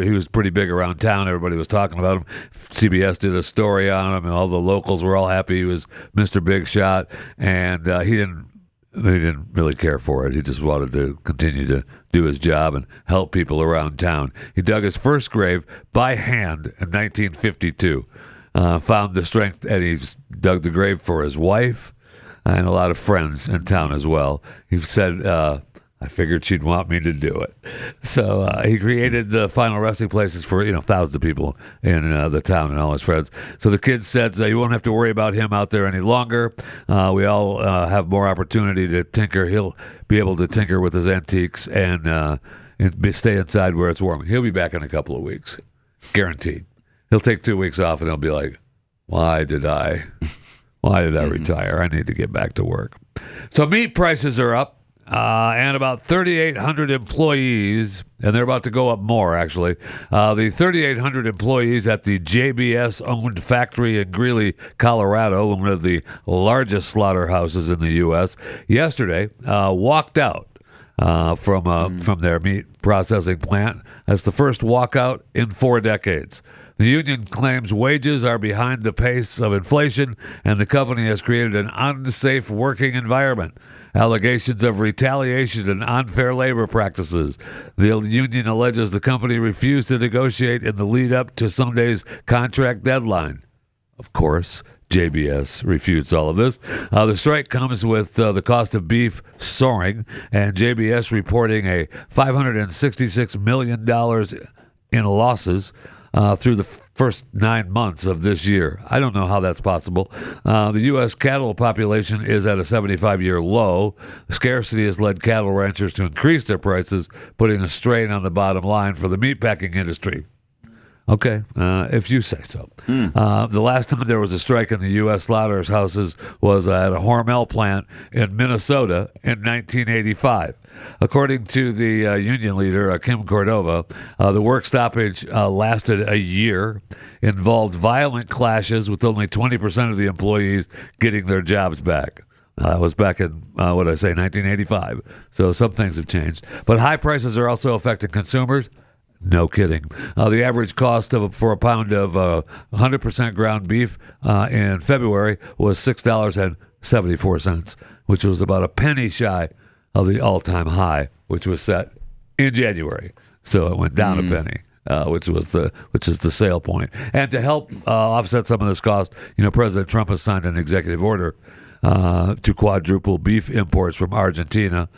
he was pretty big around town. Everybody was talking about him. CBS did a story on him, and all the locals were all happy he was Mr. Big Shot. And he didn't really care for it. He just wanted to continue to do his job and help people around town. He dug his first grave by hand in 1952. Found the strength, and he dug the grave for his wife and a lot of friends in town as well. He said, I figured she'd want me to do it. So he created the final resting places for thousands of people in the town and all his friends. So the kid said, you won't have to worry about him out there any longer. We all have more opportunity to tinker. He'll be able to tinker with his antiques and stay inside where it's warm. He'll be back in a couple of weeks, guaranteed. He'll take 2 weeks off and he'll be like, why did I retire? I need to get back to work. So meat prices are up. And about 3,800 employees, and they're about to go up more, actually. The 3,800 employees at the JBS-owned factory in Greeley, Colorado, one of the largest slaughterhouses in the U.S., yesterday walked out from their meat processing plant. That's the first walkout in 4 decades. The union claims wages are behind the pace of inflation, and the company has created an unsafe working environment. Allegations of retaliation and unfair labor practices. The union alleges the company refused to negotiate in the lead up to Sunday's contract deadline. Of course, JBS refutes all of this. The strike comes with the cost of beef soaring, and JBS reporting a $566 million in losses through the first 9 months of this year. I don't know how that's possible. The U.S. cattle population is at a 75-year low. Scarcity has led cattle ranchers to increase their prices, putting a strain on the bottom line for the meatpacking industry. Okay, if you say so. The last time there was a strike in the U.S. slaughterhouses was at a Hormel plant in Minnesota in 1985. According to the union leader, Kim Cordova, the work stoppage lasted a year, involved violent clashes with only 20% of the employees getting their jobs back. That was back in, 1985. So some things have changed. But high prices are also affecting consumers. No kidding. The average cost for a pound of 100% ground beef in February was $6.74, which was about a penny shy of the all-time high, which was set in January. So it went down a penny, which is the sale point. And to help offset some of this cost, President Trump has signed an executive order to quadruple beef imports from Argentina.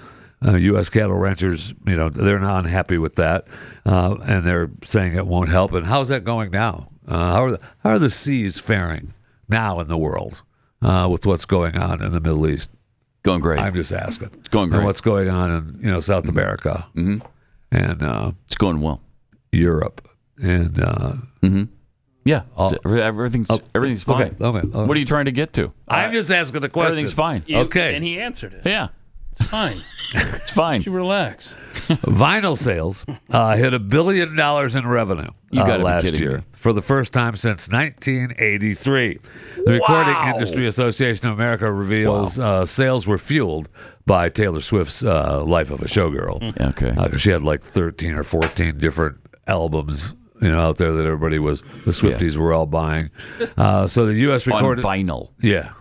U.S. cattle ranchers, they're not unhappy with that, and they're saying it won't help. And how's that going now? How are the seas faring now in the world with what's going on in the Middle East? Going great. I'm just asking. It's going great. And what's going on in South America? Mm-hmm. And it's going well. Europe and yeah, everything's fine. Okay. What are you trying to get to? I'm just asking the question. Everything's fine. Okay, and he answered it. Yeah. It's fine. It's fine. You relax. Vinyl sales hit $1 billion in revenue last year me. for the first time since 1983. The Recording Industry Association of America reveals sales were fueled by Taylor Swift's Life of a Showgirl. Okay. She had like 13 or 14 different albums out there that the Swifties were all buying. So the U.S. recorded... On vinyl. Yeah.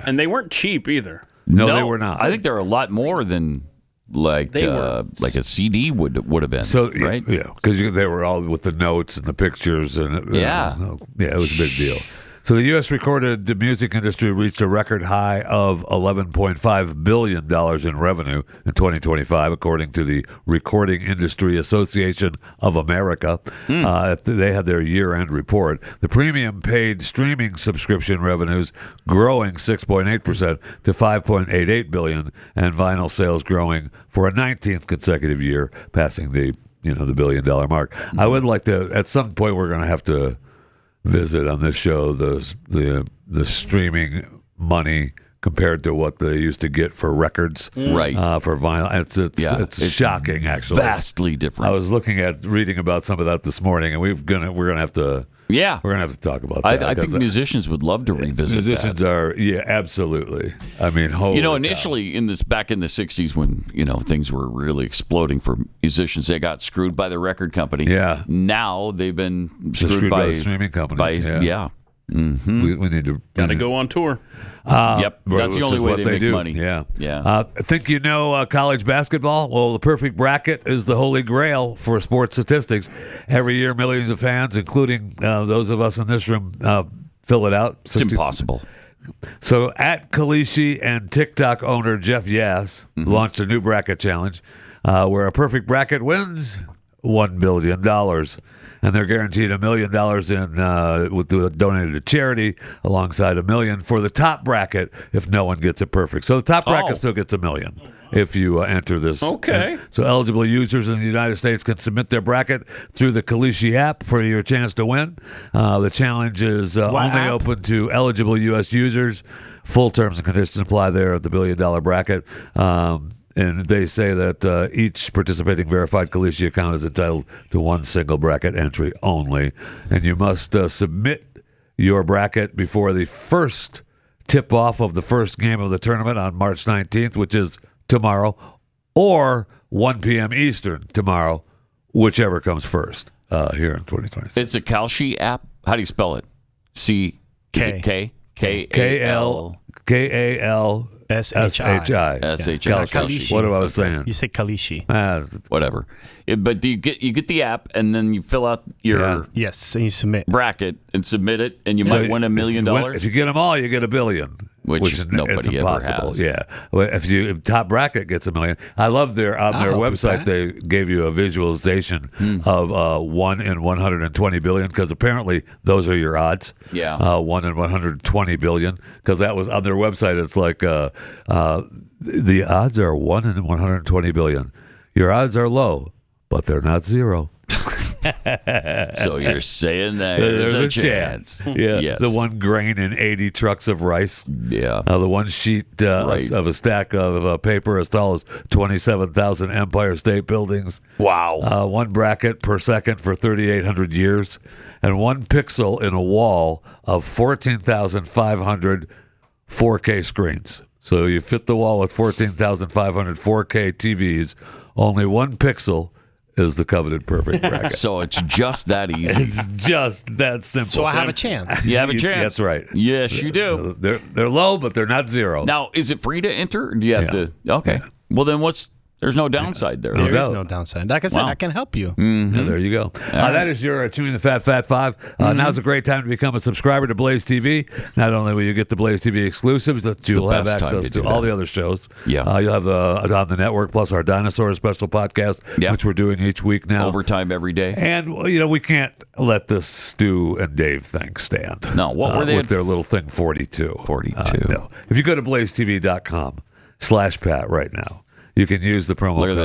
And they weren't cheap either. No, they were not. I think they're a lot more than like a CD would have been. So right? Yeah, because they were all with the notes and the pictures and it was a big deal. So the U.S. recorded music industry reached a record high of $11.5 billion in revenue in 2025, according to the Recording Industry Association of America. They had their year-end report. The premium paid streaming subscription revenues growing 6.8% to $5.88 billion, and vinyl sales growing for a 19th consecutive year, passing the $1 billion mark. I would like to, at some point, we're going to have to visit on this show the streaming money compared to what they used to get for records, right? For vinyl, it's shocking. Actually, vastly different. I was reading about some of that this morning, and we're gonna have to. Yeah, we're gonna have to talk about that. I think musicians would love to revisit. Musicians are, absolutely. I mean, initially back in the '60s when things were really exploding for musicians, they got screwed by the record company. Yeah. Now they've been screwed by the streaming companies. Yeah. Mm-hmm. We need to go on tour. Yep, that's the only way they make money. Yeah. I think college basketball. Well, the perfect bracket is the holy grail for sports statistics. Every year, millions of fans, including those of us in this room, fill it out. It's impossible. So, at Kalshi and TikTok owner Jeff Yass launched a new bracket challenge where a perfect bracket wins $1 billion. And they're guaranteed $1 million donated to charity, alongside $1 million for the top bracket if no one gets it perfect. So the top bracket still gets $1 million if you enter this. Okay. So eligible users in the United States can submit their bracket through the Kalshi app for your chance to win. The challenge is only open to eligible U.S. users. Full terms and conditions apply there at the $1 billion bracket. And they say that each participating verified Kalshi account is entitled to one single bracket entry only. And you must submit your bracket before the first tip-off of the first game of the tournament on March 19th, which is tomorrow, or 1 p.m. Eastern tomorrow, whichever comes first here in 2026. It's a Kalshi app. How do you spell it? C-K? K-A-L. S-H-I. S-H-I. What I was saying. You say kalishi. Whatever. But you get the app, and then you fill out your Yes, and you submit. bracket and submit it, and you might win $1 million. If you get them all, you get $1 billion. Which is nobody ever impossible. has. Yeah. If top bracket gets $1 million, I love on their website they gave you a visualization of 1 in 120 billion, because apparently those are your odds. Yeah. 1 in 120 billion, because that was on their website. It's like the odds are 1 in 120 billion. Your odds are low, but they're not zero. So you're saying that there's a chance. Yeah. Yes. The 1 grain in 80 trucks of rice. Yeah. The 1 sheet of a stack of paper as tall as 27,000 Empire State Buildings. Wow. 1 bracket per second for 3,800 years. And 1 pixel in a wall of 14,500 4K screens. So you fit the wall with 14,500 4K TVs. Only 1 pixel is the coveted perfect bracket. So it's just that easy. It's just that simple. So I have a chance. You have a chance. That's right. Yes, you do. They're low, but they're not zero. Now, is it free to enter? Or do you have to? Okay. Yeah. Well, then there's no downside there. There is doubt. no downside. Like I said, I can help you. Yeah, there you go. That is your Chewing the Fat 5. Now's a great time to become a subscriber to Blaze TV. Not only will you get the Blaze TV exclusives, but you'll have access to all the other shows. Yeah. You'll have on the network, plus our Dinosaur special podcast, which we're doing each week now. Overtime every day. And, we can't let this Stu and Dave thing stand. No, what were they with their little thing, 42. 42. No. If you go to blazetv.com/Pat right now, you can use the promo code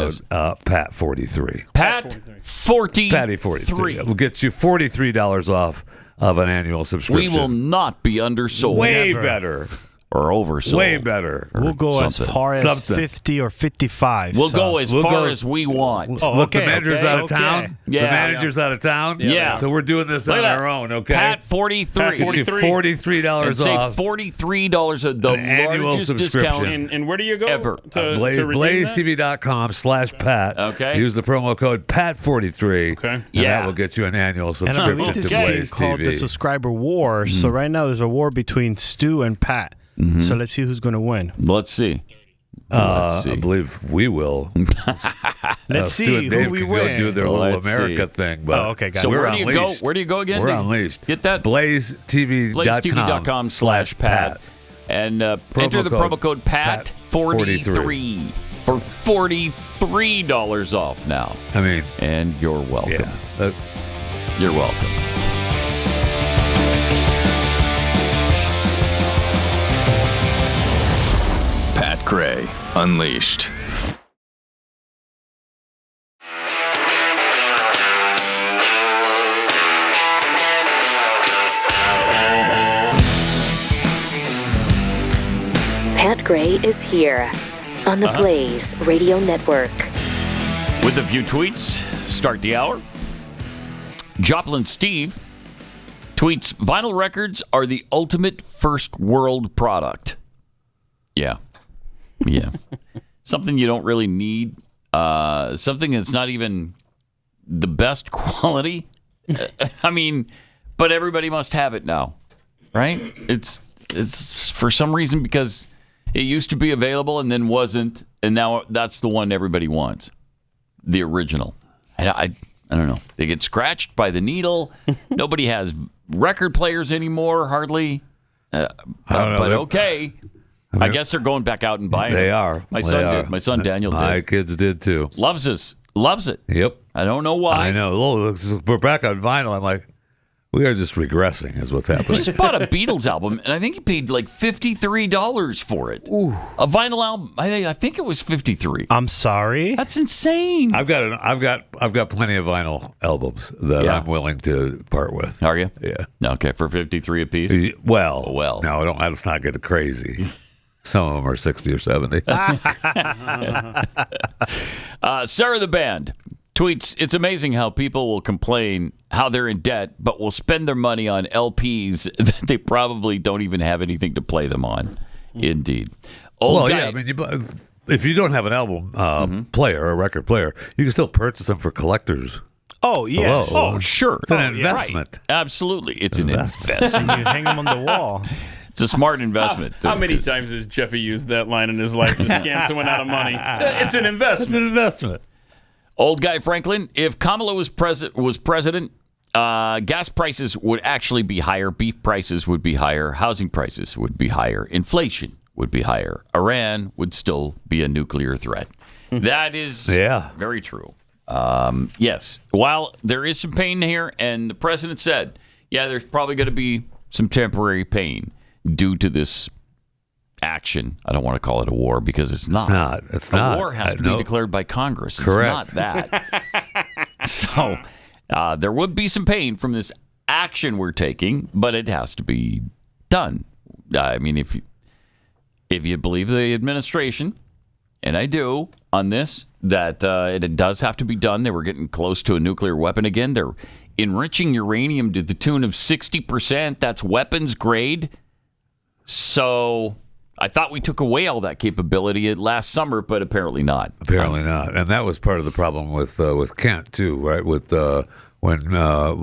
PAT43. PAT43. Patty43. It will get you $43 off of an annual subscription. We will not be undersold. Way better. Or oversold. Way better. We'll go as far as 50 or 55. We'll go as far as we want. Look, the manager's out of town. Yeah. The manager's out of town. Yeah. So we're doing this on our own, okay? PAT43. Get you $43 and save off. $43 of the annual largest subscription. discount. And where do you go? Ever. BlazeTV.com/Pat. Okay. Use the promo code PAT43. Okay. And that will get you an annual And subscription I believe to this Blaze is called the TV. subscriber war. So right now there's a war between Stu and Pat. So let's see who's going to win. Let's see. I believe we will. Let's Stu see and Dave who we can win. go do their little Let's America see. thing. But okay, got So it. where do you go? Where do you go again? We're unleashed. Get that? BlazeTV.com/Pat. And enter the promo code PAT43 for $43 off now. I mean, and you're welcome. Yeah. You're welcome. Pat Gray Unleashed. Pat Gray is here on the Blaze Radio Network. With a few tweets, start the hour. Joplin Steve tweets, vinyl records are the ultimate first world product. Yeah. Yeah. Something you don't really need. Something that's not even the best quality. I mean, but everybody must have it now, right? It's for some reason because it used to be available and then wasn't, and now that's the one everybody wants, the original. I don't know. They get scratched by the needle. Nobody has record players anymore, hardly. But okay. I guess they're going back out and buying They them. are. My son did. My son Daniel did. My kids did too. Loves it. Yep. I don't know why. I know. Oh, we're back on vinyl. I'm like, we are just regressing is what's happening. I just bought a Beatles album, and I think he paid like $53 for it. Ooh. A vinyl album, I think it was $53. I'm sorry. That's insane. I've got plenty of vinyl albums that I'm willing to part with. Are you? Yeah. Okay, for $53 a piece. Well. No, let's not get crazy. Some of them are 60 or 70. Sarah the Band tweets, it's amazing how people will complain how they're in debt, but will spend their money on LPs that they probably don't even have anything to play them on. Indeed. I mean, if you don't have an album player, a record player, you can still purchase them for collectors. Oh, yes. Oh, sure. It's an investment. Right. Absolutely. It's an investment. And you hang them on the wall. It's a smart investment. How many times has Jeffy used that line in his life to scam someone out of money? It's an investment. It's an investment. Old guy Franklin, if Kamala was president, gas prices would actually be higher. Beef prices would be higher. Housing prices would be higher. Inflation would be higher. Iran would still be a nuclear threat. That is very true. Yes. While there is some pain here, and the president said, there's probably going to be some temporary pain due to this action. I don't want to call it a war because it's not. It's not. A war has to be declared by Congress. Correct. It's not that. So there would be some pain from this action we're taking, but it has to be done. I mean, if you believe the administration, and I do on this, that it does have to be done. They were getting close to a nuclear weapon again. They're enriching uranium to the tune of 60%. That's weapons grade. So I thought we took away all that capability last summer, but apparently not. Apparently not. And that was part of the problem with Kent too, right? With when I'm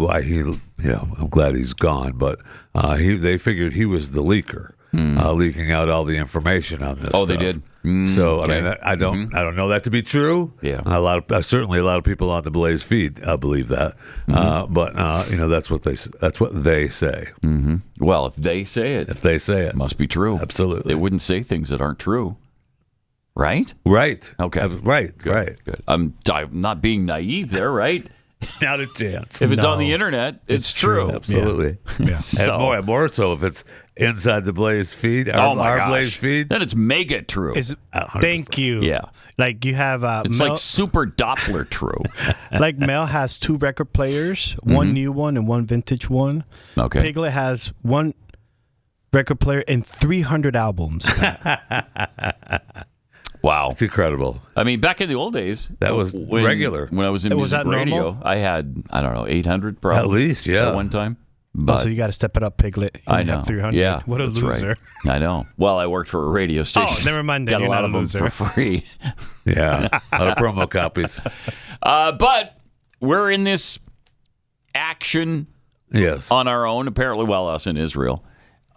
glad he's gone, but they figured he was the leaker, leaking out all the information on this. Oh, stuff. they did. So okay. I don't know that to be true. Yeah, certainly a lot of people on the Blaze feed believe that. But that's what they say. Mm-hmm. Well, if they say it, it must be true. Absolutely, they wouldn't say things that aren't true, right? Right. Okay. Right. Good. Right. Good. I'm not being naive there, right? Not a chance. If it's on the internet, it's true. Absolutely. Yeah. So, and more so if it's inside the Blaze feed, our Blaze feed. Then it's mega true. Thank you. Yeah. Like you have it's Mel, like super Doppler true. Like Mel has 2 record players, one new one and one vintage one. Okay. Piglet has 1 record player and 300 albums. Wow. It's incredible. I mean, back in the old days, that was regular. When I was in music radio, normal? I had, 800 probably. At least, yeah. At one time. But so you got to step it up, Piglet. You I know. Have 300. Yeah. What a loser. Right. I know. Well, I worked for a radio station. Oh, never mind. Got a lot of them loser. for free. Yeah. A lot of promo copies. But we're in this action on our own, apparently, us in Israel.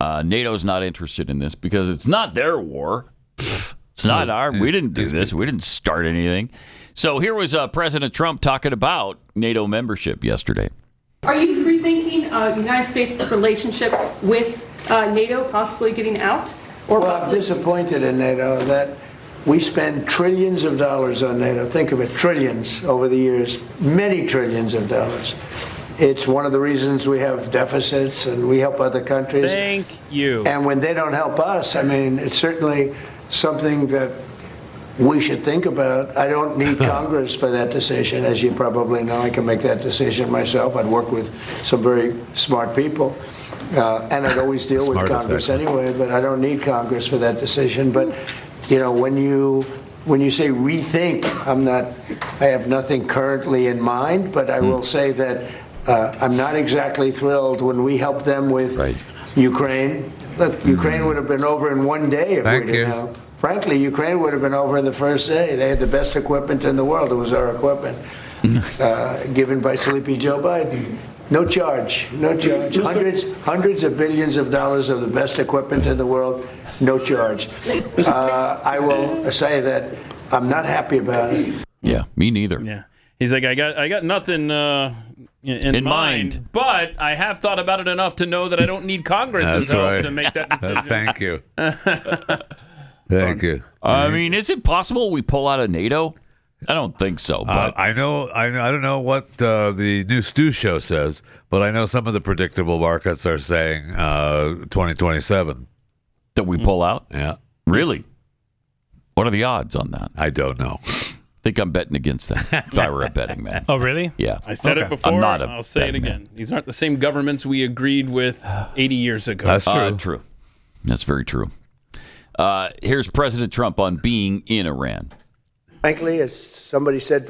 NATO's not interested in this because it's not their war. It's not our. We didn't do this. We didn't start anything. So here was President Trump talking about NATO membership yesterday. Are you rethinking the United States' relationship with NATO, possibly getting out? I'm disappointed in NATO that we spend trillions of dollars on NATO. Think of it, trillions over the years, many trillions of dollars. It's one of the reasons we have deficits and we help other countries. Thank you. And when they don't help us, it's certainly something that we should think about. I don't need Congress for that decision, as you probably know. I can make that decision myself. I'd work with some very smart people, and I'd always deal with Congress anyway. But I don't need Congress for that decision. But when you say rethink, I have nothing currently in mind. But I will say that I'm not exactly thrilled when we help them with Ukraine. Look, Ukraine would have been over in one day if we didn't help. Frankly, Ukraine would have been over in the first day. They had the best equipment in the world. It was our equipment, given by Sleepy Joe Biden. No charge. Hundreds of billions of dollars of the best equipment in the world, no charge. I will say that I'm not happy about it. Yeah, me neither. Yeah, he's like, I got nothing in mind, but I have thought about it enough to know that I don't need Congress's help to make that decision. Thank you. Thank you. I mean, is it possible we pull out of NATO? I don't think so. But I don't know what the new Stu show says, but I know some of the predictable markets are saying 2027 that we pull out. Yeah, really? What are the odds on that? I don't know. I think I'm betting against that. If I were a betting man. Oh, really? Yeah. I said it before. I'll say it again. Man. These aren't the same governments we agreed with 80 years ago. That's true. True. That's very true. Here's President Trump on being in Iran. Frankly, as somebody said,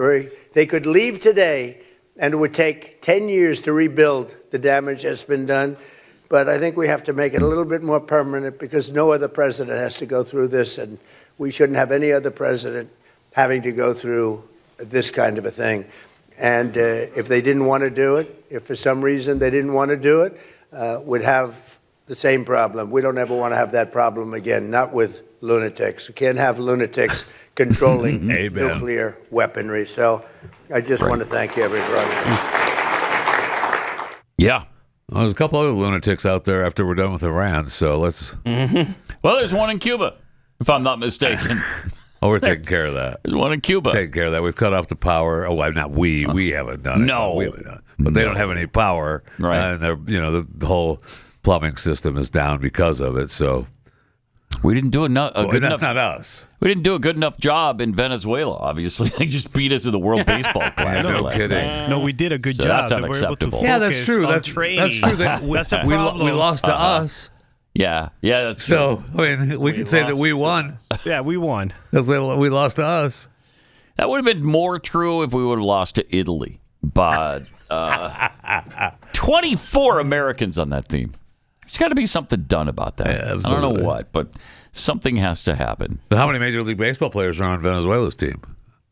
they could leave today and it would take 10 years to rebuild the damage that's been done. But I think we have to make it a little bit more permanent because no other president has to go through this, and we shouldn't have any other president having to go through this kind of a thing. And if they didn't want to do it, if for some reason they didn't want to do it, would have the same problem. We don't ever want to have that problem again, not with lunatics. We can't have lunatics controlling nuclear weaponry. So I just want to thank everybody. Yeah. Well, there's a couple other lunatics out there after we're done with Iran, so let's... Well, there's one in Cuba, if I'm not mistaken. Oh, we're taking care of that. There's one in Cuba. Taking care of that. We've cut off the power. Oh, well, not we. We haven't done it. No. We haven't done it. But they don't have any power. Right. And they're, the whole plumbing system is down because of it, so... We didn't do that's not us. We didn't do a good enough job in Venezuela, obviously. They just beat us in the World Baseball Classic. No kidding. No, we did a good So job. that's unacceptable. Yeah, that's true. That's training. That's true. That's the problem. We lost to us. Yeah, that's so. I mean, we could say that we won. Yeah, we won Because we lost to us. That would have been more true if we would have lost to Italy. But 24 Americans on that team. There's got to be something done about that. Yeah, I don't know what, but something has to happen. But how many Major League Baseball players are on Venezuela's team?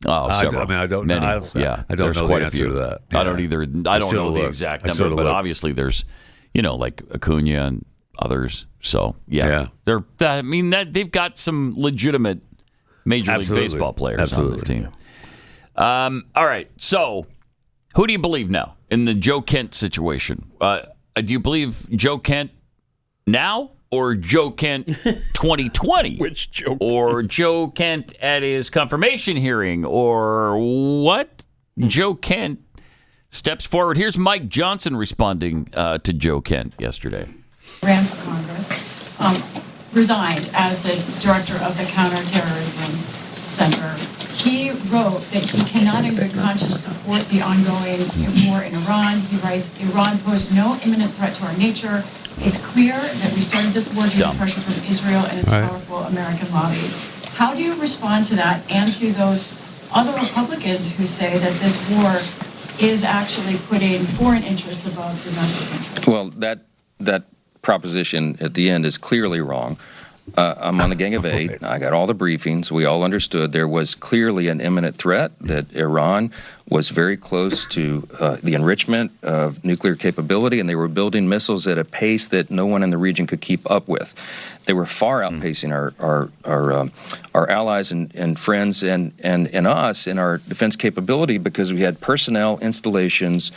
Oh, several. I don't Many. know. I don't know quite the a answer few. to that. I don't either. I don't know the looked. exact number, but obviously there's, like Acuna and others. So yeah. They've got some legitimate Major League Baseball players on the team. All right. So who do you believe now in the Joe Kent situation? Do you believe Joe Kent now or Joe Kent 2020? Which Joe? Or Joe Kent at his confirmation hearing, or what? Joe Kent steps forward. Here's Mike Johnson responding to Joe Kent yesterday. Ran for Congress, resigned as the director of the Counterterrorism Center. He wrote that he cannot in good conscience support the ongoing war in Iran. He writes, Iran posed no imminent threat to our nature. It's clear that we started this war due to pressure from Israel and its powerful American lobby. How do you respond to that and to those other Republicans who say that this war is actually putting foreign interests above domestic interests? Well, that proposition at the end is clearly wrong. I'm on the Gang of Eight. I got all the briefings. We all understood there was clearly an imminent threat, that Iran was very close to the enrichment of nuclear capability, and they were building missiles at a pace that no one in the region could keep up with. They were far outpacing our allies and friends and us in our defense capability, because we had personnel, installations,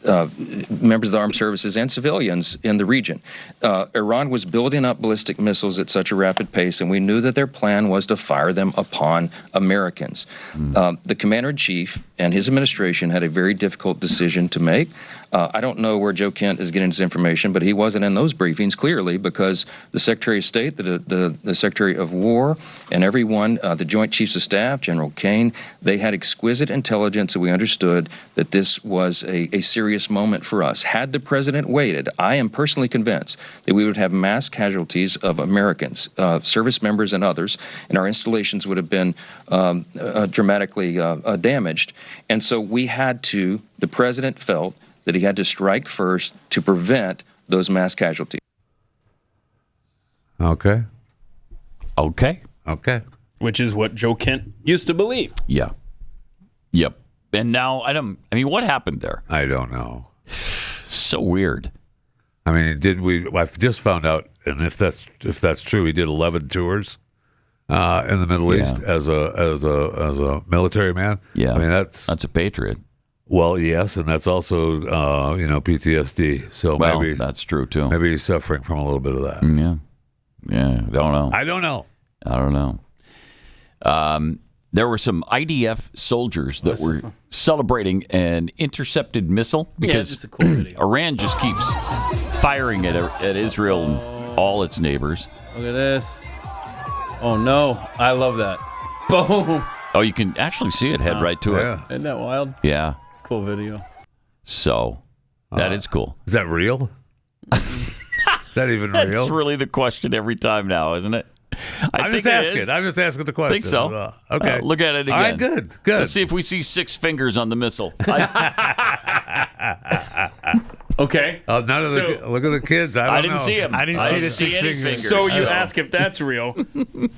members of the armed services and civilians in the region. Iran was building up ballistic missiles at such a rapid pace, and we knew that their plan was to fire them upon Americans. The commander-in-chief and his administration had a very difficult decision to make. I don't know where Joe Kent is getting his information, but he wasn't in those briefings, clearly, because the Secretary of State, the Secretary of War, and everyone, the Joint Chiefs of Staff, General Kane, they had exquisite intelligence, and we understood that this was a serious moment for us. Had the president waited, I am personally convinced that we would have mass casualties of Americans, service members and others, and our installations would have been dramatically damaged. And so the president felt that he had to strike first to prevent those mass casualties. Okay. Which is what Joe Kent used to believe. Yeah. Yep. And now what happened there? I don't know. So weird. I mean, I've just found out, and if that's true, he did 11 tours in the Middle East as a military man. Yeah. I mean, that's a patriot. Well, yes, and that's also PTSD. So maybe that's true too. Maybe he's suffering from a little bit of that. Yeah. I don't know. There were some IDF soldiers that were celebrating an intercepted missile because just a cool video. Iran just keeps firing at Israel and all its neighbors. Look at this. Oh, no. I love that. Boom. Oh, you can actually see it head right to it. Isn't that wild? Yeah. Cool video. So, that is cool. Is that real? Is that even real? That's really the question every time now, isn't it? I'm just asking the question. I think so. Okay. Look at it again. All right, good. Let's see if we see 6 fingers on the missile. Okay. Oh, look at the kids. I didn't see him. I didn't see the 6 fingers. So you ask if that's real.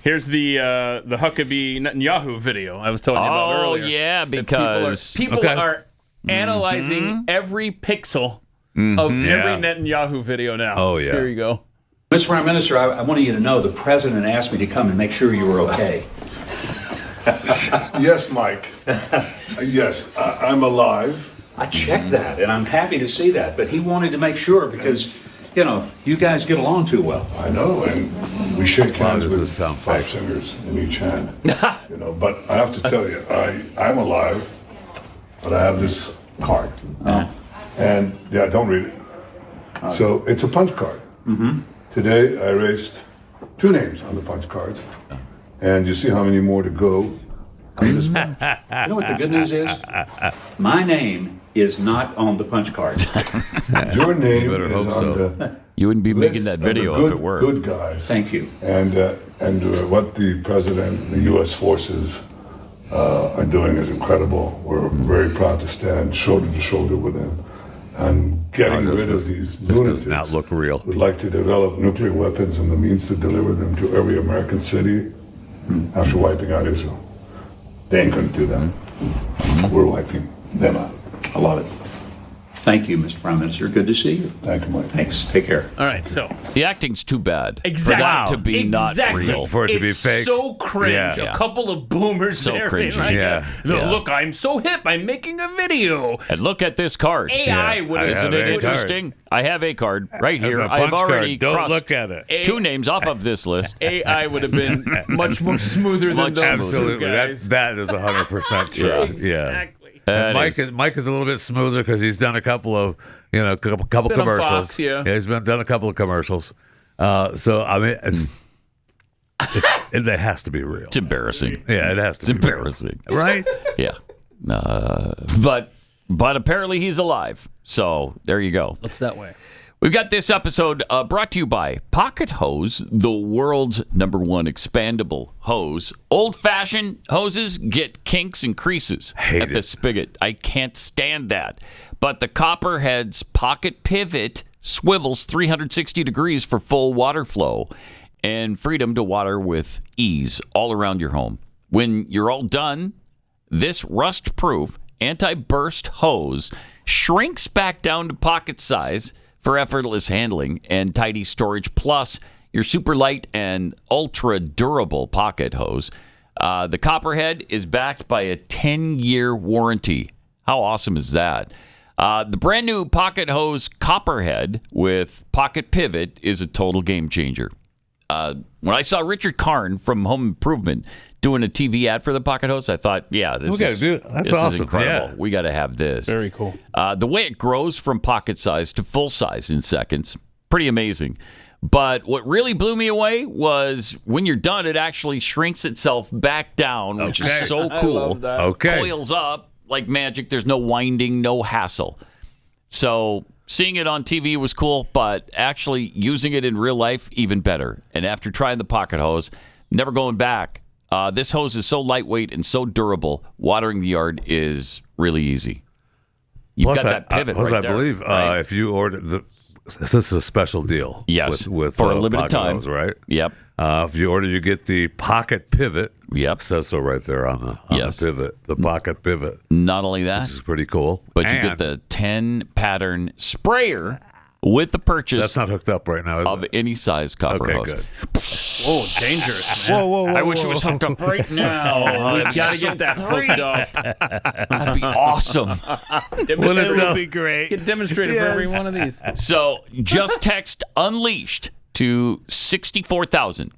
Here's the Huckabee Netanyahu video I was telling you about earlier. Oh, yeah, because people are analyzing every pixel of every Netanyahu video now. Oh, yeah. Here you go. Mr. Prime Minister, I wanted you to know the president asked me to come and make sure you were okay. Yes, Mike. Yes, I'm alive. I checked that, and I'm happy to see that. But he wanted to make sure because, you guys get along too well. I know, and we shake hands with 5 fingers in each hand. But I have to tell you, I'm alive, but I have this card. And, don't read it. So it's a punch card. Mm-hmm. Today, I erased 2 names on the punch cards. And you see how many more to go. You know what the good news is? My name is not on the punch card. Your name is on the You wouldn't be making that video if it were. Good guys. Thank you. And what the president, the U.S. forces are doing is incredible. We're very proud to stand shoulder to shoulder with them. And getting rid of these lunatics. This does not look real. Would like to develop nuclear weapons and the means to deliver them to every American city after wiping out Israel. They ain't going to do that. We're wiping them out. I love it. Thank you, Mr. Prime Minister. Good to see you. Thank you, Mike. Thanks. Take care. All right, so the acting's too bad. Exactly. For that to be not real. For it to be it's fake. so cringe. Yeah. A couple of boomers So there. cringy. Like, look, I'm so hip. I'm making a video. And look at this card. AI would have. Isn't it interesting? I have a card right here. I've already Don't look at it. 2 names off of this list. AI would have been much more smoother than those Absolutely. two guys. That is 100% true. Exactly. And Mike is a little bit smoother because he's done a couple of couple Been on commercials. Fox, yeah. He's done a couple of commercials. So I mean, it has to be real. It's embarrassing. Yeah, it has to. It's embarrassing, right? Yeah. But apparently he's alive. So there you go. Looks that way. We've got this episode brought to you by Pocket Hose, the world's #1 expandable hose. Old-fashioned hoses get kinks and creases at the spigot. I can't stand that. But the Copperhead's Pocket Pivot swivels 360 degrees for full water flow and freedom to water with ease all around your home. When you're all done, this rust-proof anti-burst hose shrinks back down to pocket size for effortless handling and tidy storage, plus your super light and ultra durable pocket hose. The Copperhead is backed by a 10-year warranty. How awesome is that? The brand new pocket hose Copperhead with pocket pivot is a total game changer. When I saw Richard Karn from Home Improvement doing a TV ad for the pocket hose, I thought, this is awesome. incredible. Yeah. We got to have this. Very cool. The way it grows from pocket size to full size in seconds, pretty amazing. But what really blew me away was when you're done, it actually shrinks itself back down, which is so cool. I love that. Coils up like magic. There's no winding, no hassle. So seeing it on TV was cool, but actually using it in real life, even better. And after trying the pocket hose, never going back. This hose is so lightweight and so durable, watering the yard is really easy. You've got that pivot plus, right I there, believe right? if you order this is a special deal. Yes, with for a limited pocket time, hose, right? Yep. If you order, you get the pocket pivot. Yep. It says so right there on the pivot, the pocket pivot. Not only that, this is pretty cool. But you get the 10 pattern sprayer with the purchase. That's not hooked up right now, is of it? any size copper hose. Good. Whoa, dangerous, man. Whoa. I wish it was hooked up right now. We gotta get that hooked up. That'd be awesome. It would be great. Get demonstrated for every one of these. So just text Unleashed to 64,000.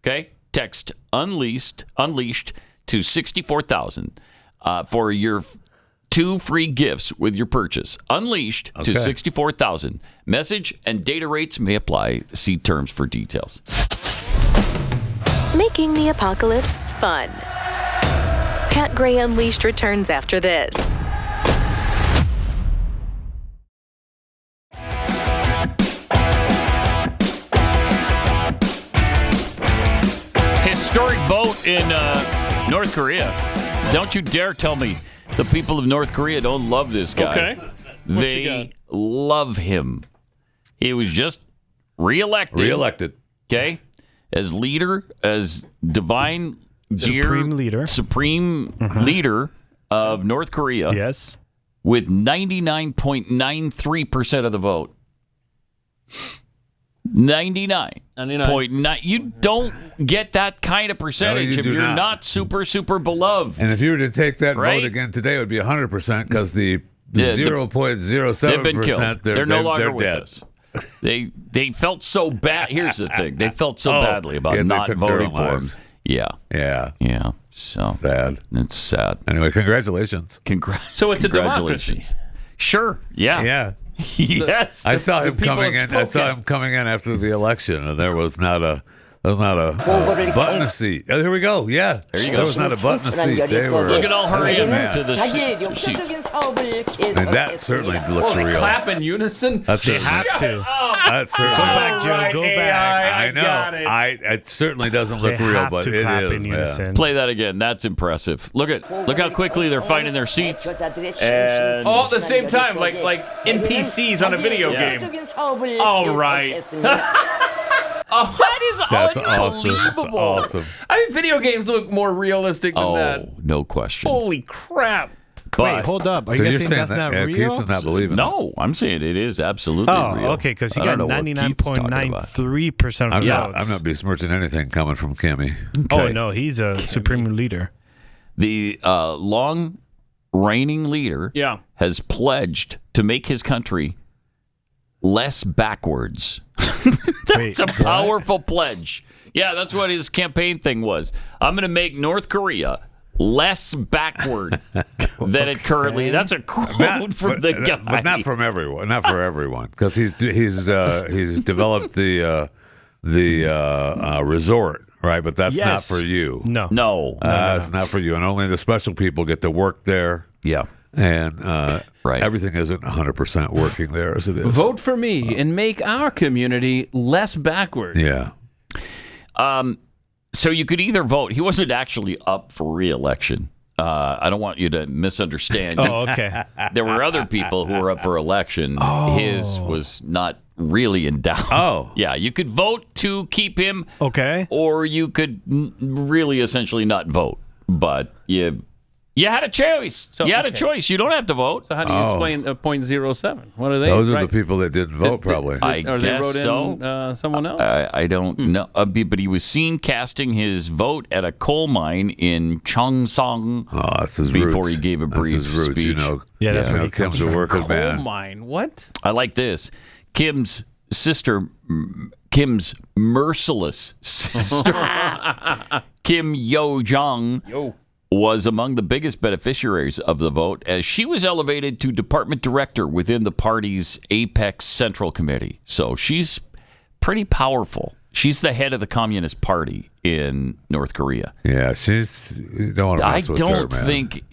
Okay? Text Unleashed to 64,000 for your 2 free gifts with your purchase. Unleashed to 64,000. Message and data rates may apply. See terms for details. Making the apocalypse fun. Pat Gray Unleashed returns after this. Historic vote in North Korea. Don't you dare tell me the people of North Korea don't love this guy. Okay. They love him. He was just reelected. Okay. As leader, as supreme leader of North Korea. Yes. With 99.93% of the vote. 99.9. You don't get that kind of percentage if you're not super, super beloved. And if you were to take that right? vote again today, it would be 100% because the 0.07%, they're no longer with dead. us. They felt so bad. Here's the thing. They felt so badly about not voting for him. Yeah. So sad. It's sad. Anyway, congratulations. So it's a democracy. Sure. Yeah. Yes. I saw him coming in. I saw him coming in after the election, and there was not a button a seat. Oh, here we go. Yeah. There you go. There was not a button a seat. They were. Look at all hurry into the seats. And that certainly looks real. Clap in unison. That's They have to. That certainly. Go back, Joe. Go back. I know. It certainly doesn't look They real, have but to it clap is. in unison. Play that again. That's impressive. Look how quickly they're finding their seats. And all at the same time, like NPCs on a video game. All right. That's unbelievable. That's awesome. I mean, video games look more realistic than that. No question. Holy crap. But, wait, hold up. Are so you you're guys saying saying that's not that real? Keith is not believing No, I'm saying it is absolutely real. Okay, because he I got don't know what Keith's talking about. 99.93% of the votes. I'm not besmirching anything coming from Kimmy. Oh, no, he's a supreme leader. The long reigning leader has pledged to make his country less backwards. That's a powerful pledge. Yeah, that's what his campaign thing was. I'm going to make North Korea less backward than it currently. That's a quote from the guy, but not from everyone. Not for everyone, because he's developed the resort, right? But that's not for you. No, it's not for you, and only the special people get to work there. Yeah. And everything isn't 100% working there as it is. Vote for me and make our community less backward. Yeah. So you could either vote. He wasn't actually up for re-election. I don't want you to misunderstand. Oh, okay. There were other people who were up for election. His was not really in doubt. Oh. Yeah, you could vote to keep him. Okay. Or you could really essentially not vote. But you had a choice. You had a choice. You don't have to vote. So how do you explain 0.07? What are they? Those are the people that didn't vote, probably. I or guess they wrote so. in someone else? I don't know. But he was seen casting his vote at a coal mine in Cheongsong that's his before roots. he gave a brief That's his roots, speech. you know. Yeah, that's when what he comes to working, man. Coal mine. What? I like this. Kim's sister, Kim's merciless sister, Kim Yo-jong, was among the biggest beneficiaries of the vote as she was elevated to department director within the party's Apex Central Committee. So she's pretty powerful. She's the head of the Communist Party in North Korea. Yeah, you don't want to mess with her, man. I don't think,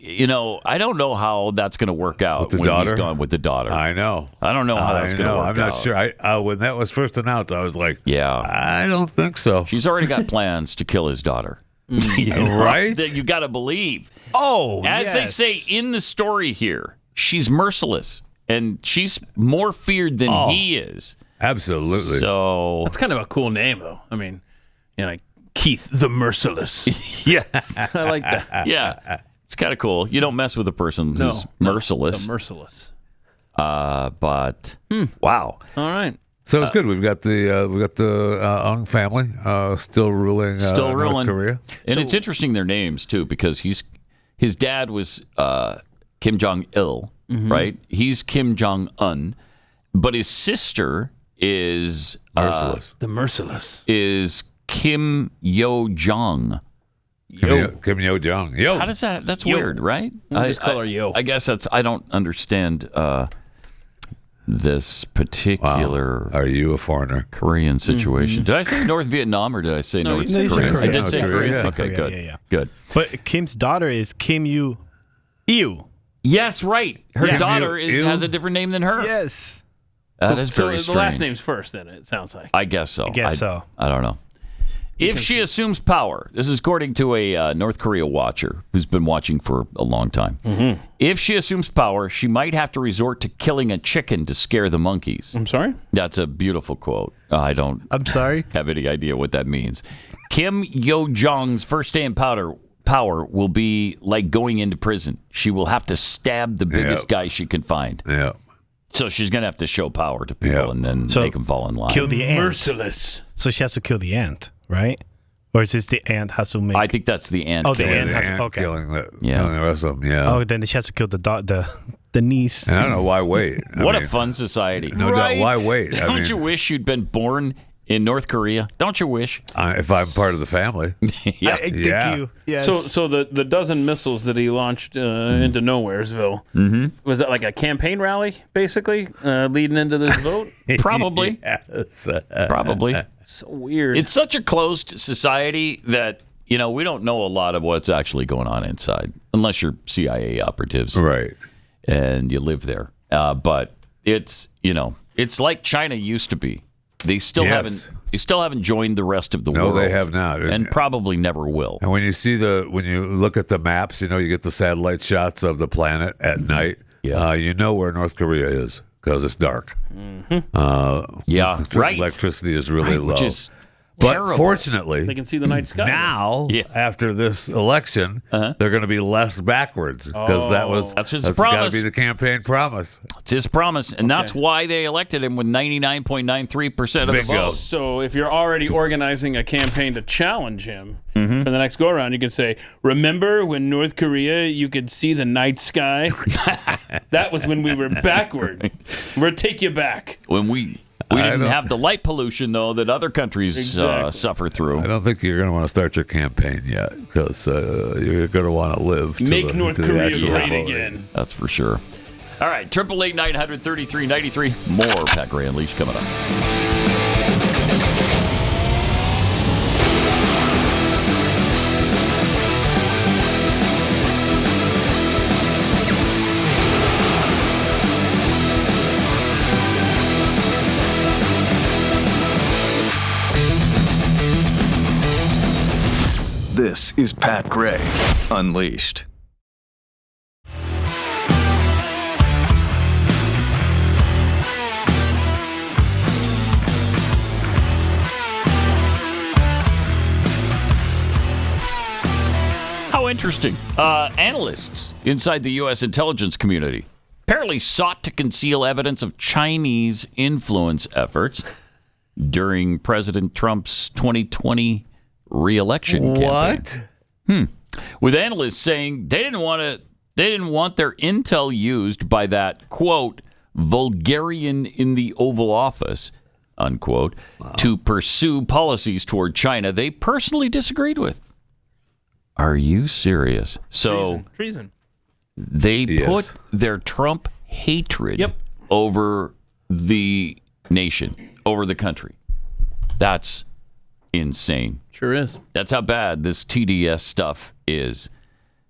I don't know how that's going to work out with the daughter? He's gone with the daughter. I know. I don't know how that's going to work out. I'm not sure. When that was first announced, I was like, yeah, I don't think so. She's already got plans to kill his daughter. Right? That you got to believe. Oh, As they say in the story here, she's merciless, and she's more feared than he is. Absolutely. So that's kind of a cool name, though. I mean, like Keith the Merciless. Yes, I like that. Yeah, it's kind of cool. You don't mess with a person who's merciless. The merciless. But wow. All right. So it's good. We've got the Ung family still ruling North Korea, and it's interesting their names too, because his dad was Kim Jong Il, right? He's Kim Jong Un, but his sister is merciless. The merciless is Kim Yo Jong. Kim Yo Jong. Yo. How does that? That's weird, right? I just call her Yo. I guess I don't understand. This particular are you a foreigner? Korean situation. Did I say North Vietnam or did I say North Korea? I did say Korea. Okay, good. Yeah. Good. But Kim's daughter is Kim Yoo. Yes, right. Her Kim daughter Yoo. has a different name than her. Yes. That is very so strange. The last name's first, then, it sounds like. I guess so. I don't know. If she assumes power, this is according to a North Korea watcher who's been watching for a long time. Mm-hmm. If she assumes power, she might have to resort to killing a chicken to scare the monkeys. I'm sorry? That's a beautiful quote. I'm sorry? Have any idea what that means. Kim Yo-jong's first day in power will be like going into prison. She will have to stab the biggest guy she can find. Yeah. So she's going to have to show power to people and then make them fall in line. Kill the ant. Merciless. So she has to kill the ant, right? Or is this the ant has to make? I think that's the ant. Oh, the killing. ant has ant okay. killing the rest of them. Yeah. Oh, then she has to kill the niece. And I don't know why wait. What a fun society. No doubt. Why wait? Don't you wish you'd been born in North Korea? Don't you wish? If I'm part of the family. Yeah. Thank you. Yes. So the dozen missiles that he launched into Nowheresville, was that like a campaign rally, basically, leading into this vote? Probably. Yes. Probably. So weird. It's such a closed society that, we don't know a lot of what's actually going on inside, unless you're CIA operatives. Right. And you live there. But it's, it's like China used to be. They still haven't joined the rest of the world. No, they have not, and probably never will. And when you look at the maps, you get the satellite shots of the planet at night. Yeah, you know where North Korea is because it's dark. Right. Electricity is really low. Which is but terrible. Fortunately, they can see the night sky now. After this election, they're going to be less backwards because that's got to be the campaign promise. It's his promise, and that's why they elected him with 99.93% of the vote. So if you're already organizing a campaign to challenge him for the next go around, you could say, "Remember when North Korea you could see the night sky? That was when we were backward. We'll take you back when we." We didn't have the light pollution, though, that other countries suffer through. I don't think you're going to want to start your campaign yet because you're going to want to live. Make North Korea great again. That's for sure. All right, 888-900-3393. More Pat Gray Unleashed coming up. This is Pat Gray Unleashed. How interesting. Analysts inside the U.S. intelligence community apparently sought to conceal evidence of Chinese influence efforts during President Trump's 2020 re-election campaign. With analysts saying they didn't want their intel used by that, quote, vulgarian in the Oval Office, unquote, to pursue policies toward China they personally disagreed with. Are you serious? So treason. They put their Trump hatred over the nation, over the country. That's insane. Sure is. That's how bad this TDS stuff is.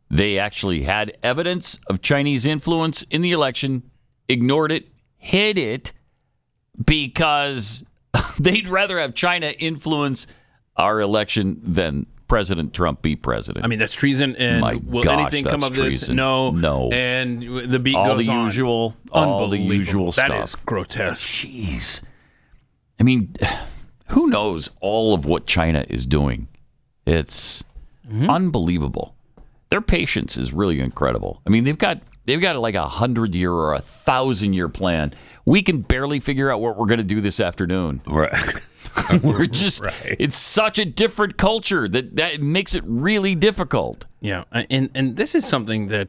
They actually had evidence of Chinese influence in the election, ignored it, hid it, because they'd rather have China influence our election than President Trump be president. I mean, that's treason. And will anything come of this? No. And the beat goes on. All the usual stuff. That is grotesque. Jeez. I mean, who knows all of what China is doing? It's unbelievable. Their patience is really incredible. I mean, they've got like 100-year or 1,000-year plan. We can barely figure out what we're going to do this afternoon. Right. We're just, it's such a different culture that makes it really difficult. Yeah. And this is something that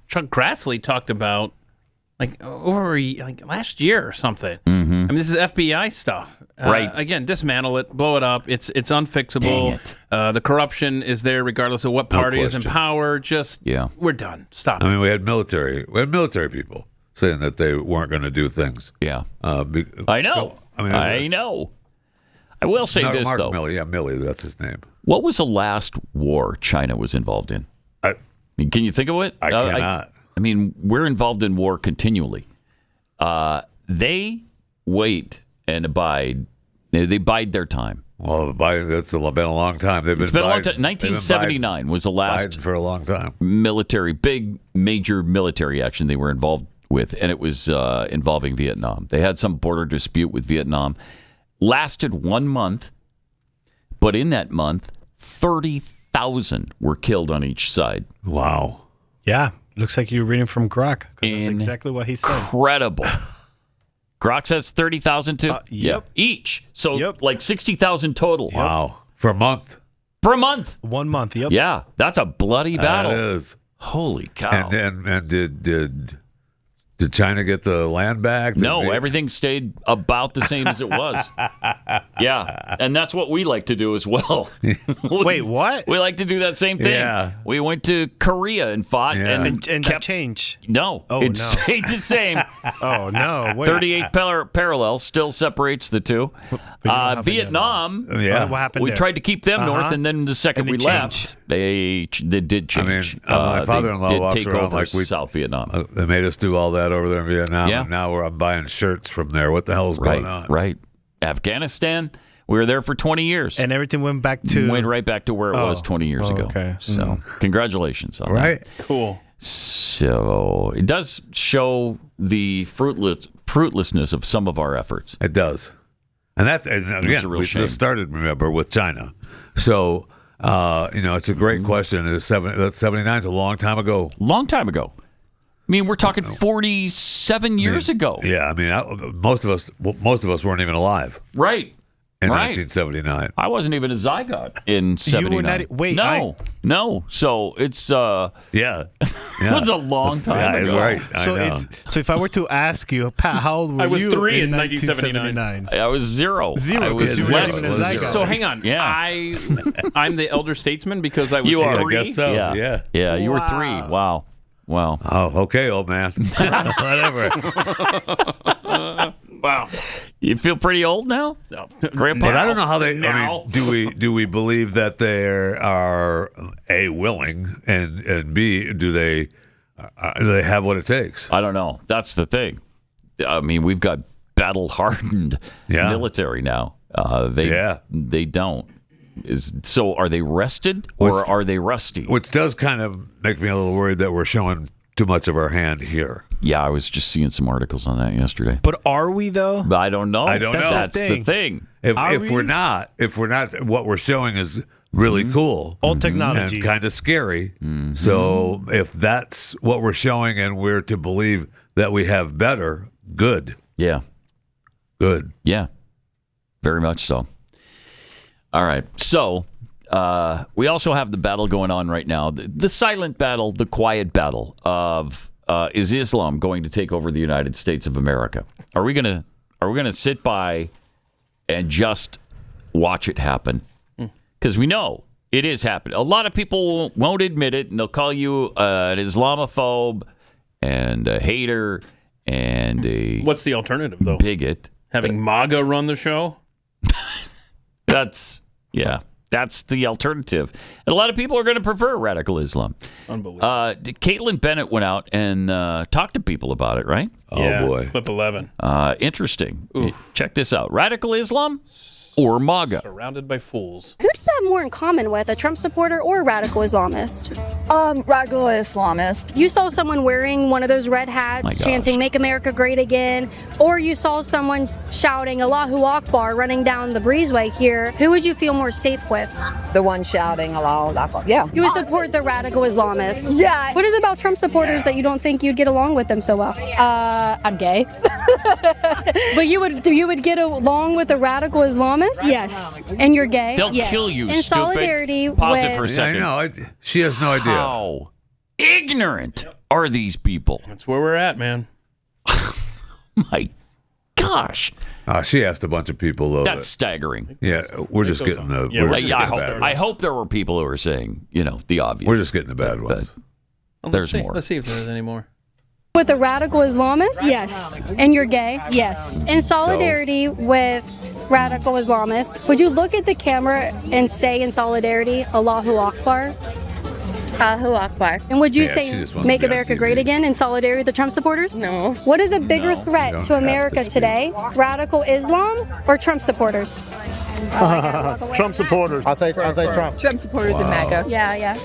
Chuck Grassley talked about over last year or something. I mean, this is FBI stuff. Right. Again, dismantle it, blow it up. It's unfixable. Dang it. The corruption is there regardless of what party is in power. We're done. Stop. I mean, we had military people saying that they weren't going to do things. Yeah. I know. I know. I will say this, Mark though. Milley, that's his name. What was the last war China was involved in? Can you think of it? I cannot. I mean, we're involved in war continually. They wait and abide. They bide their time. Well, that's been a long time. It's been a long time. 1979 was the last for a long time big major military action they were involved with, and it was involving Vietnam. They had some border dispute with Vietnam. Lasted 1 month, but in that month, 30,000 were killed on each side. Wow. Yeah. Looks like you're reading from Grok. 'Cause that's exactly what he said. Incredible. Grok says 30,000 too? Yep. Each. So like 60,000 total. Wow. For a month. For a month. 1 month, yep. Yeah, that's a bloody battle. That is. Holy cow. And did China get the land back? No, everything stayed about the same as it was. Yeah, and that's what we like to do as well. Wait, what? We like to do that same thing. Yeah. We went to Korea and fought and that changed. No, it stayed the same. Oh, no. Wait. 38 parallel still separates the two. Vietnam, what happened we there? tried to keep them north, and then the second we left, they did change. I mean, my father-in-law walks take around over like South Vietnam. They made us do all that over there in Vietnam, Yeah. and now I'm buying shirts from there. What the hell is going on? Right. Afghanistan, we were there for 20 years. And everything went back to... Went right back to where it was 20 years ago. Okay. So, congratulations on that. Cool. So, it does show the fruitlessness of some of our efforts. It does. And that's, and again, we just started, remember, with China. So, it's a great question. That 79 is a long time ago. Long time ago. I mean, we're talking 47 years ago. Yeah, I mean, most of us weren't even alive. Right. In 1979. I wasn't even a zygote in 79. You were not... Wait, No. So it's yeah. It was a long time ago. Right. So if I were to ask you, Pat, how old were you? I was 3 in 1979. I was 0. Zero. I was You weren't even a zygote. So hang on. Yeah. I'm the elder statesman because I was You are. 3? I guess so. Yeah. Yeah, you were 3. Wow. Oh, okay, old man. Whatever. Wow. You feel pretty old now? No. Grandpa? But I don't know how they. Now. I mean, do we believe that they are A, willing, and B, do they have what it takes? I don't know. That's the thing. I mean, we've got battle-hardened military now. They don't. So are they rested or are they rusty? Which does kind of make me a little worried that we're showing too much of our hand here. Yeah, I was just seeing some articles on that yesterday. But are we though? But I don't know. That's the thing. If we're not, what we're showing is really cool. All technology. And kind of scary. So if that's what we're showing and we're to believe that we have better, good. Yeah. Good. Yeah. Very much so. All right. So we also have the battle going on right now. The silent battle, the quiet battle of is Islam going to take over the United States of America? Are we gonna sit by and just watch it happen? Because we know it is happening. A lot of people won't admit it, and they'll call you an Islamophobe and a hater and a What's the alternative though? Bigot. Having MAGA run the show? That's the alternative. And a lot of people are going to prefer radical Islam. Unbelievable. Caitlin Bennett went out and talked to people about it, right? Oh, boy. Clip 11. Interesting. Check this out. Radical Islam or MAGA? Surrounded by fools. Who do you have more in common with, a Trump supporter or a radical Islamist? Radical Islamist. You saw someone wearing one of those red hats chanting, "Make America Great Again," or you saw someone shouting, "Allahu Akbar," running down the breezeway here. Who would you feel more safe with? The one shouting Allahu Akbar. Yeah. You would support the radical Islamists? Yeah. What is it about Trump supporters that you don't think you'd get along with them so well? I'm gay. But you would get along with the radical Islamists? Yes. And you're gay? They'll kill you, In stupid. solidarity Pause with... it for a second. I know. She has no idea. How ignorant are these people? That's where we're at, man. My gosh. She asked a bunch of people, though. That's staggering. Yeah, we're just getting the... I hope there were people who were saying, the obvious. We're just getting the bad ones. There's more. Let's see if there's any more. With the radical Islamists? Yes. And you're gay? Yes. In solidarity with radical Islamists, would you look at the camera and say in solidarity, Allahu Akbar? Allahu Akbar. And would you say, "Make America Great Again" in solidarity with the Trump supporters? No. What is a bigger threat to America today, radical Islam or Trump supporters? Trump supporters. I'll say Trump. Trump supporters and MAGA. Yeah.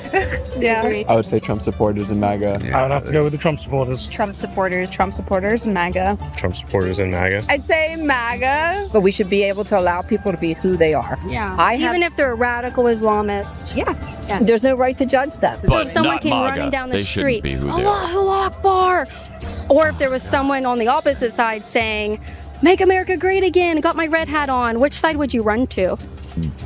Yeah. I would say Trump supporters and MAGA. I would have to go with the Trump supporters. Trump supporters and MAGA. Trump supporters and MAGA. I'd say MAGA. But we should be able to allow people to be who they are. Yeah. Even if they're a radical Islamist. Yes. There's no right to judge them. So if someone came running down the street, Allahu Akbar, or if there was someone on the opposite side saying, "Make America great again," and got my red hat on, which side would you run to?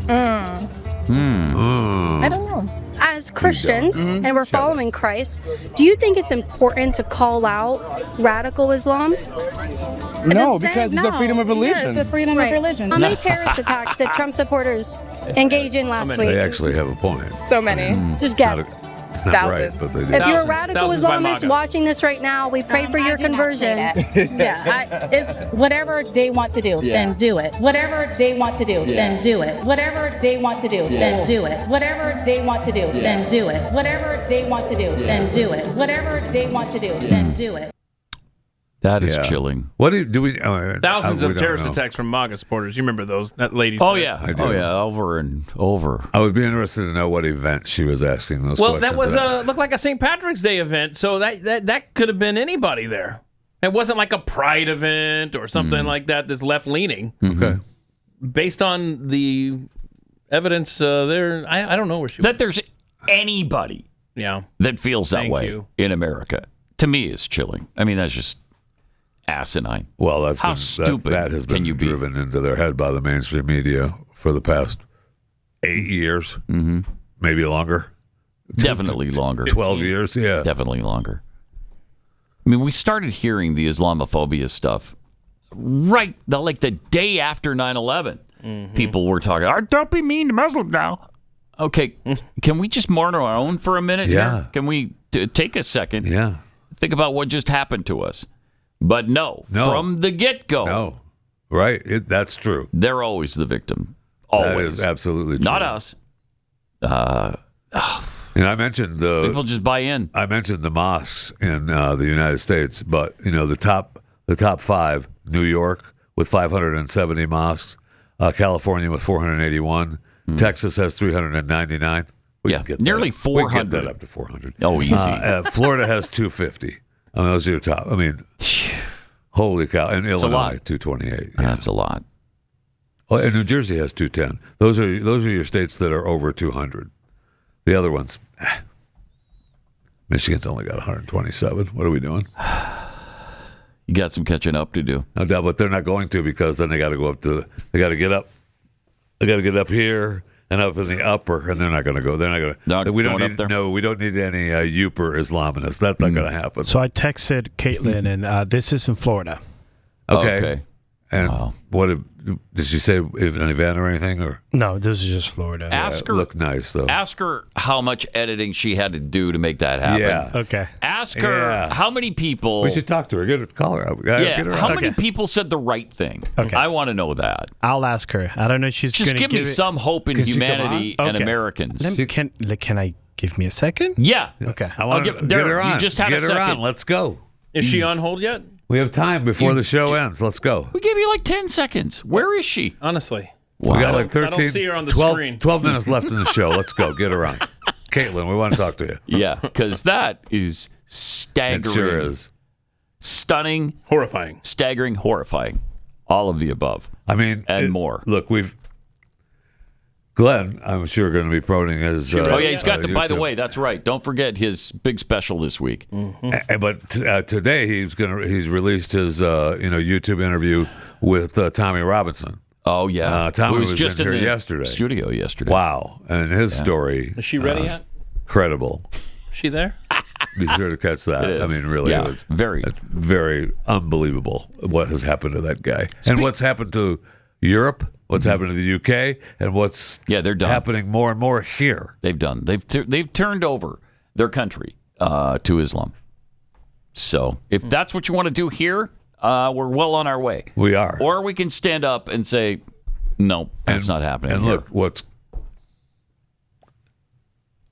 I don't know. As Christians, and we're following Christ, do you think it's important to call out radical Islam? No, because it's a freedom of religion. Yeah, it's a freedom of religion. How many terrorist attacks did Trump supporters engage in last week? They actually have a point. So many. Just guess. It's not right, but they do. If you're a radical Islamist watching this right now, we pray for your conversion. It's whatever they want to do, then do it. Whatever they want to do, then do it. Whatever they want to do, then do it. Whatever they want to do, then do it. Whatever they want to do, then do it. Whatever they want to do, then do it. That is chilling. What do we? Thousands of terrorist attacks from MAGA supporters. You remember those? That lady. Oh said. yeah, I do. oh yeah, over and over. I would be interested to know what event she was asking those questions. Well, that was at. looked like a St. Patrick's Day event, so that could have been anybody there. It wasn't like a Pride event or something like that that's left leaning. Okay. Based on the evidence there, I don't know where she was. That there's anybody that feels that way in America, to me, is chilling. I mean, that's just asinine. Well, that's how stupid that has been driven into their head by the mainstream media for the past 8 years, maybe longer. Definitely longer. 12 years, yeah. Definitely longer. I mean, we started hearing the Islamophobia stuff like the day after 9/11. People were talking, don't be mean to Muslims now. Okay, can we just mourn our own for a minute here? Can we take a second? Yeah. Think about what just happened to us. But no, from the get-go. No, right. That's true. They're always the victim. Always. That is absolutely true. Not us. And I mentioned people just buy in. I mentioned the mosques in the United States, but the top 5: New York with 570 mosques, California with 481, Texas has 399. Nearly 400. We can get that up to 400. Oh, easy. Florida has 250. I mean, those are your top. I mean, holy cow! And Illinois 228. Yeah, that's a lot. Oh, and New Jersey has 210. Those are your states that are over 200. The other ones, Michigan's only got 127. What are we doing? You got some catching up to do. No doubt, but they're not going to, because then they got to go up to. They got to get up. They got to get up here and up in the upper, and they're not going to go. They're not going to. We don't need. No, we don't need any Uper Islamists. That's not going to happen. So I texted Caitlin, and this is in Florida. Okay. And did she say an event or anything? Or no, this is just Florida. Ask her. Look nice though. Ask her how much editing she had to do to make that happen. Yeah. Okay. Ask her how many people. We should talk to her. Get her, call her. Get her how many people said the right thing? Okay. I want to know that. I'll ask her. I don't know if she's just going to give me some hope in humanity and Americans. Can I give me a second? Yeah. Okay. I want to get her on. You just had get a second. her on. Let's go. Is she on hold yet? We have time before the show ends. Let's go. We gave you like 10 seconds. Where is she? Honestly. Wow. We got like 13, I don't see her on the 12, screen. 12 minutes left in the show. Let's go. Get her on. Caitlin, we want to talk to you. Yeah, because that is staggering. It sure is. Stunning. Horrifying. Staggering. Horrifying. All of the above. I mean. And more. Look, Glenn, I'm sure, going to be promoting his. He's got the. By the way, that's right. Don't forget his big special this week. But today he's released his YouTube interview with Tommy Robinson. Oh yeah, Tommy was just in here the yesterday. Studio yesterday. Wow, and his story. Is she ready yet? Credible. Is she there? Be sure to catch that. It is. I mean, really, it's very unbelievable what has happened to that guy, and what's happened to Europe. What's happened to the UK, and what's they're done. happening more and more here. They've done. They've turned over their country to Islam. So if that's what you want to do here, we're well on our way. We are. Or we can stand up and say, no, that's not happening. And here. look,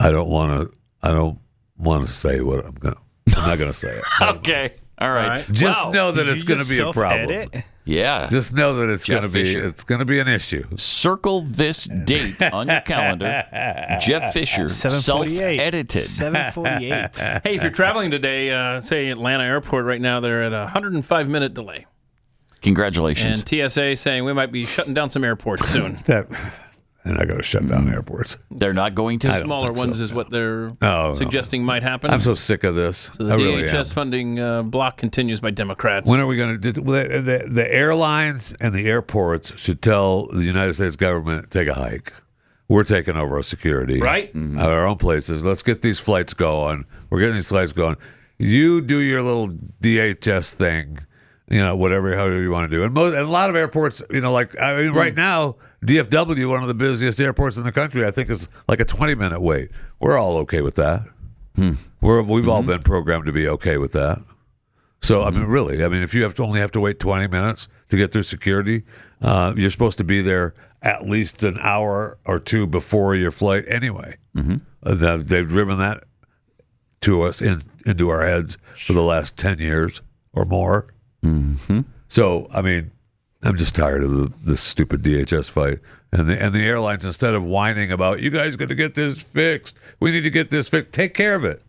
I don't want to say what I'm not going to say it. Okay. All right. Just know that it's going to be a problem. Yeah. Just know that it's going to be an issue. Circle this date on your calendar. Jeff Fisher, 7:48. self-edited. 7:48. Hey, if you're traveling today, say Atlanta Airport right now, they're at a 105-minute delay. Congratulations. And TSA saying we might be shutting down some airports soon. They're not going to shut down airports. They're not going to? Smaller ones is what they're suggesting might happen. I'm so sick of this. So the DHS funding block continues by Democrats. When are we going to do the airlines and the airports should tell the United States government, take a hike. We're taking over our security. Right. Mm-hmm. Our own places. Let's get these flights going. We're getting these flights going. You do your little DHS thing. However you want to do. And a lot of airports, right now, DFW, one of the busiest airports in the country, I think is like a 20-minute wait. We're all okay with that. We've all been programmed to be okay with that. So, really, if you only have to wait 20 minutes to get through security, you're supposed to be there at least an hour or two before your flight anyway. They've driven that to us into our heads for the last 10 years or more. So, I'm just tired of this stupid DHS fight. And the airlines, instead of whining about, you guys got to get this fixed. We need to get this fixed. Take care of it.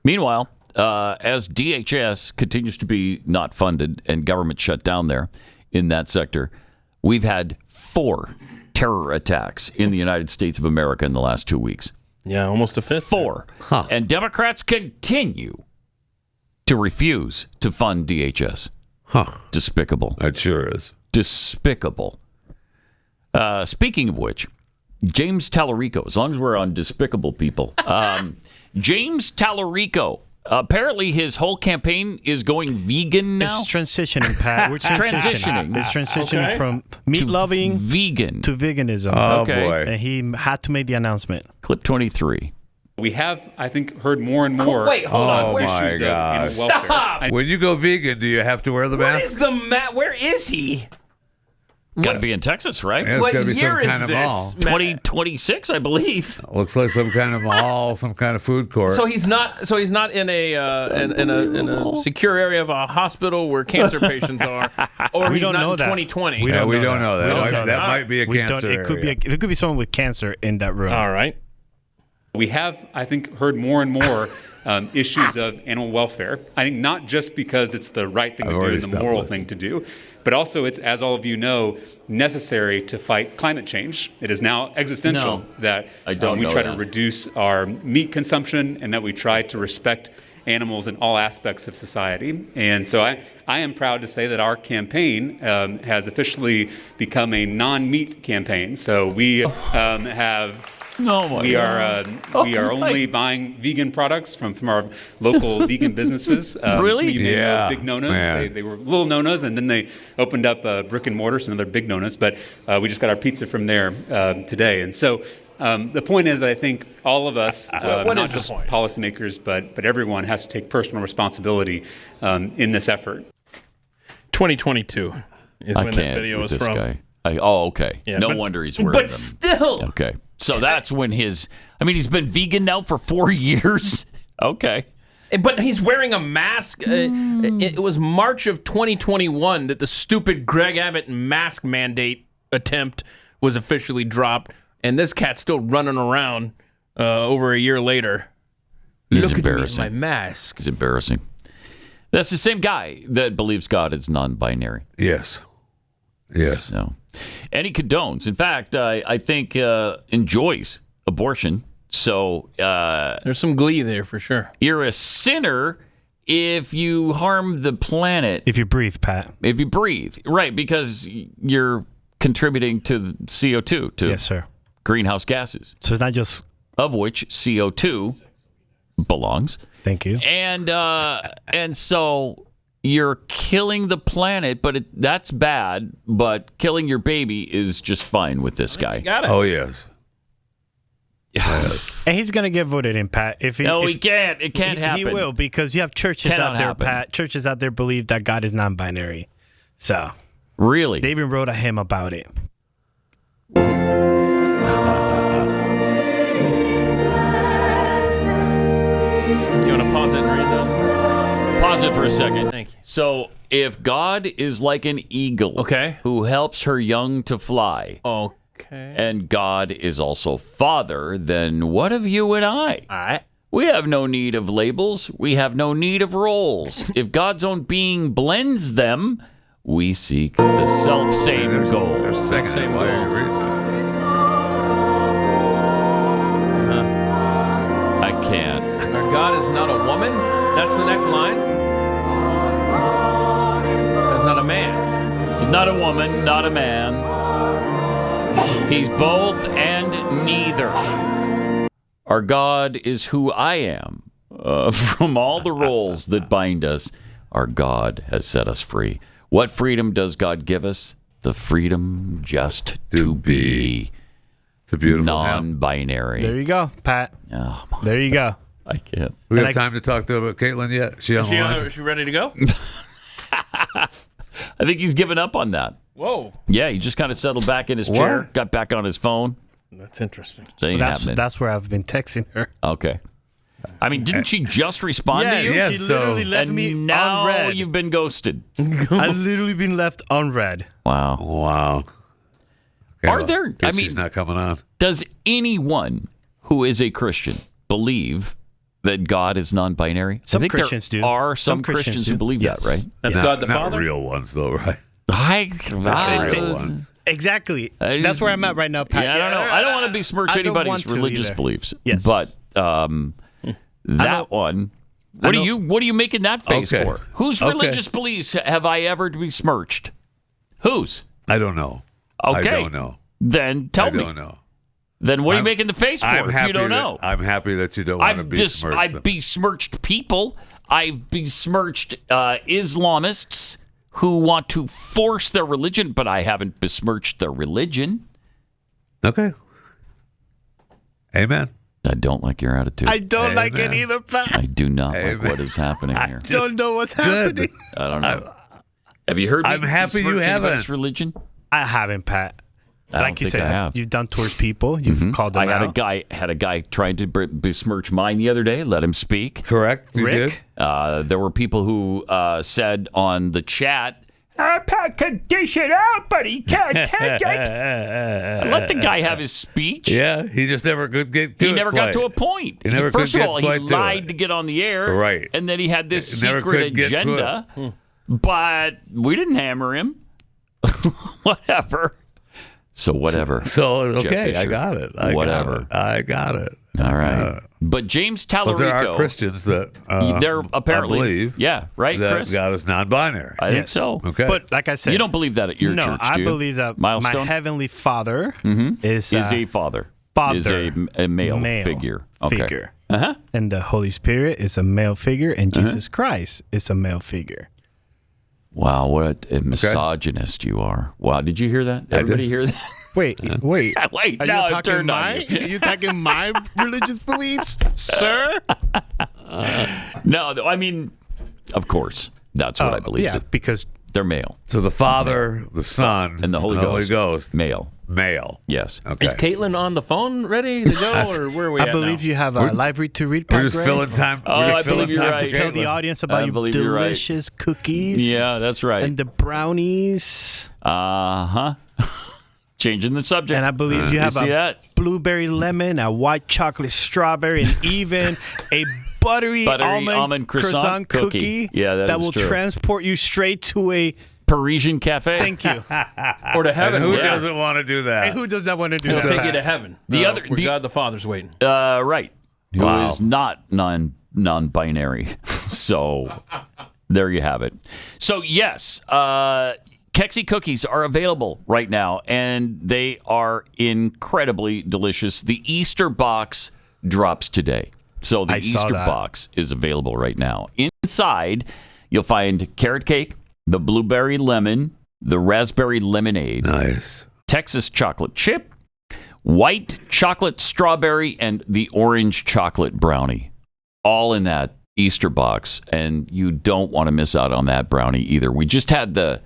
Meanwhile, as DHS continues to be not funded and government shut down there in that sector, we've had 4 terror attacks in the United States of America in the last 2 weeks. Yeah, almost a fifth. 4. And Democrats continue to refuse to fund DHS. Despicable. That sure is. Despicable. Speaking of which, James Talarico, as long as we're on despicable people, James Talarico, apparently his whole campaign is going vegan now. It's transitioning, Pat. We're transitioning. It's transitioning from meat-loving vegan to veganism. Oh, boy. And he had to make the announcement. Clip 23. We have, I think, heard more and more. Wait, hold on. Oh, my God. Stop! When you go vegan, do you have to wear the What mask? is the where is he? Got to be in Texas, right? Yeah, it's got to be some kind of mall. 2026, I believe. Looks like some kind of mall, some kind of food court. So he's not in a in a secure area of a hospital where cancer patients are, or We he's don't not know in that. 2020. we don't know that. We don't know That might be a cancer It could area. be. It could be someone with cancer in that room. All right. We have, I think, heard more and more issues of animal welfare. I think not just because it's the right thing to do and the moral thing to do, but also it's, as all of you know, necessary to fight climate change. It is now existential that we try to reduce our meat consumption and that we try to respect animals in all aspects of society. And so I am proud to say that our campaign has officially become a non-meat campaign. So we we are only buying vegan products from our local vegan businesses. Really? You may know Big Nona's. They were little Nona's, and then they opened up brick and mortar, so another Big Nona's. But we just got our pizza from there today. And so the point is that I think all of us, not just policymakers, but everyone has to take personal responsibility in this effort. 2022 is when that video is from. Guy. Okay. Yeah, no wonder he's wearing But them. still. Okay. So that's when he's been vegan now for 4 years. Okay. But he's wearing a mask. It was March of 2021 that the stupid Greg Abbott mask mandate attempt was officially dropped. And this cat's still running around over a year later. It's Look embarrassing. at me in my mask. It's embarrassing. That's the same guy that believes God is non-binary. Yes. So, and he condones. In fact, I think enjoys abortion. So there's some glee there for sure. You're a sinner if you harm the planet. If you breathe, Pat. If you breathe, right? Because you're contributing to CO2, to yes, sir. greenhouse gases. So it's not just of which CO2 belongs. Thank you. And so you're killing the planet, but that's bad. But killing your baby is just fine with this guy. Oh, yes. And he's going to get voted in, Pat. He can't. It can't happen. He will, because you have churches out there, Pat. Churches out there believe that God is non-binary. So. Really? They even wrote a hymn about it. You want to pause it and read this? Pause it for a second. Thank you. So if God is like an eagle who helps her young to fly, and God is also Father, then what of you and I? We have no need of labels. We have no need of roles. If God's own being blends them, we seek the self-same goal. There's second. Why are you reading that? I can't. Our God is not a woman? That's the next line? He's not a man. He's not a woman, not a man. He's both and neither. Our God is who I am. From all the roles that bind us, our God has set us free. What freedom does God give us? The freedom just to be. It's a beautiful non-binary. There you go, Pat. Oh, there you go. I can't. We have time to talk to about Caitlin yet? Is she ready to go? I think he's given up on that. Whoa. Yeah, he just kind of settled back in his chair, got back on his phone. That's interesting. That's where I've been texting her. Okay. I mean, didn't she just respond to you? Yes, she literally left me now unread. You've been ghosted. I've literally been left unread. Wow. Okay, Are there? I mean, she's not coming on. Does anyone who is a Christian believe that God is non-binary? Some I think Christians there do. are some Christians who believe that, right? That's God the Not Father? real ones, though, right? Not real ones. Exactly. That's where I'm at right now, Pat. Yeah, I don't know. I don't want to besmirch I don't anybody's want to religious either. beliefs. Yes. But that one, what are you making that face Okay. for? Whose Okay. religious beliefs have I ever besmirched? Whose? I don't know. Okay. I don't know. Then tell me. I don't know. Then what are you making the face for if you don't know? I'm happy that you don't want to besmirch them. I've besmirched people. I've besmirched Islamists who want to force their religion, but I haven't besmirched their religion. Okay. Amen. I don't like your attitude. I don't like it either, Pat. I do not like what is happening here. I don't know what's happening. I don't know. Have you heard me I'm happy you besmirch anybody's haven't. religion? I haven't, Pat. I don't Like you think I said, have. you've done towards people. You've called them I had out. a guy trying to besmirch mine the other day. Let him speak. Correct. You Rick? did. There were people who said on the chat, Pat can dish it out, but he can't take it. Let the guy have his speech. Yeah, he just never could get to it. He never got to a point. He never First could of get all, he quite to lied it. to get on the air. Right. And then he had this He never secret could get to agenda. But we didn't hammer him. Whatever. So whatever. So, Jeff okay, I Fisher. got it. Whatever. I got it. All right. But James Talarico. But there are Christians that they're apparently, I believe yeah, right, that Chris? God is non-binary. I think so. Okay. But like I said, You don't believe that at your no, church, I do you? believe that Milestone? my heavenly Father is a father. Is a male figure. Okay. Figure. And the Holy Spirit is a male figure, and Jesus Christ is a male figure. Wow, what a misogynist you are. Wow, did you hear that? Everybody hear that? Wait. Wait, Are now you I've turned on my? you. Are you talking my religious beliefs, sir? No, I mean, of course, that's what I believe. Yeah, because they're male. So the Father, the Son, and the Holy Ghost. Male. Male. Yes. Okay. Is Caitlin on the phone ready to go, or where are we I at believe now? you have a live read to read. We're Pat just Gray. filling time. Oh, we're I just filling believe you're time right. to Tell the Caitlin. audience about your believe you're right. delicious cookies. Yeah, that's right. And the brownies. Changing the subject. And I believe you have see a that? blueberry lemon, a white chocolate strawberry, and even a buttery almond croissant cookie that will true. transport you straight to a Parisian cafe. Thank you. Or to heaven. And who doesn't want to do that? And who does not want to do He'll that? take you to heaven. The where other- God the Father's waiting. Right. Who Wow. is not non-binary. So there you have it. So yes, Kexi cookies are available right now, and they are incredibly delicious. The Easter box drops today. So the I saw Easter that. box is available right now. Inside, you'll find carrot cake, the blueberry lemon, the raspberry lemonade, Nice. Texas chocolate chip, white chocolate strawberry, and the orange chocolate brownie. All in that Easter box, and you don't want to miss out on that brownie either. We just had the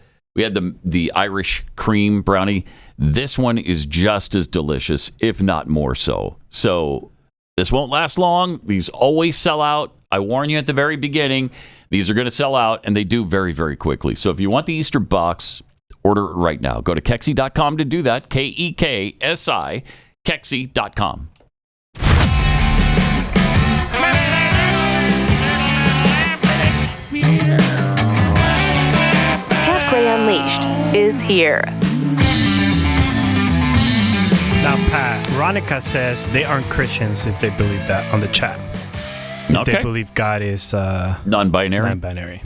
Irish cream brownie. This one is just as delicious, if not more so. So this won't last long. These always sell out. I warn you at the very beginning. These are going to sell out, and they do very, very quickly. So if you want the Easter box, order it right now. Go to Kexi.com to do that. Kexi, Kexi.com. Pat Gray Unleashed is here. Now, Pat, Veronica says they aren't Christians if they believe that on the chat. If they believe God is non-binary. Non-binary.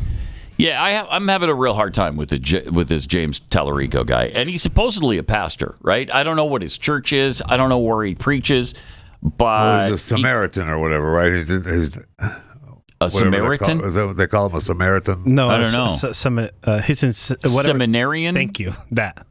Yeah, I'm having a real hard time with this James Talarico guy, and he's supposedly a pastor, right? I don't know what his church is. I don't know where he preaches, but he's a Samaritan or whatever, right? He's a Samaritan? Is that what they call him? A Samaritan? No, I don't know. He's in seminarian. Thank you. That.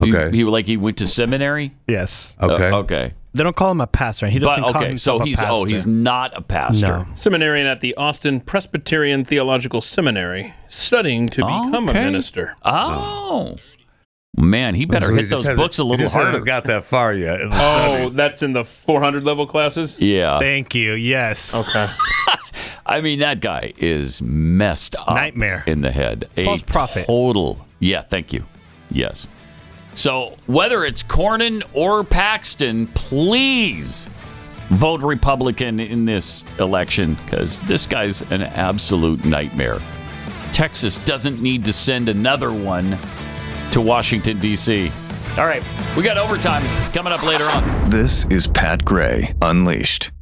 Okay. He went to seminary. Yes. Okay. Okay. They don't call him a pastor. He doesn't call himself a pastor. He's not a pastor. No. Seminarian at the Austin Presbyterian Theological Seminary, studying to become a minister. Oh. Man, he better hit those books a little harder. Hasn't got that far yet. In the studies. That's in the 400 level classes? Yeah. Thank you. Yes. Okay. I mean, that guy is messed up. Nightmare. In the head. False prophet. Total. Yeah, thank you. Yes. So whether it's Cornyn or Paxton, please vote Republican in this election, because this guy's an absolute nightmare. Texas doesn't need to send another one to Washington, D.C. All right, we got overtime coming up later on. This is Pat Gray Unleashed.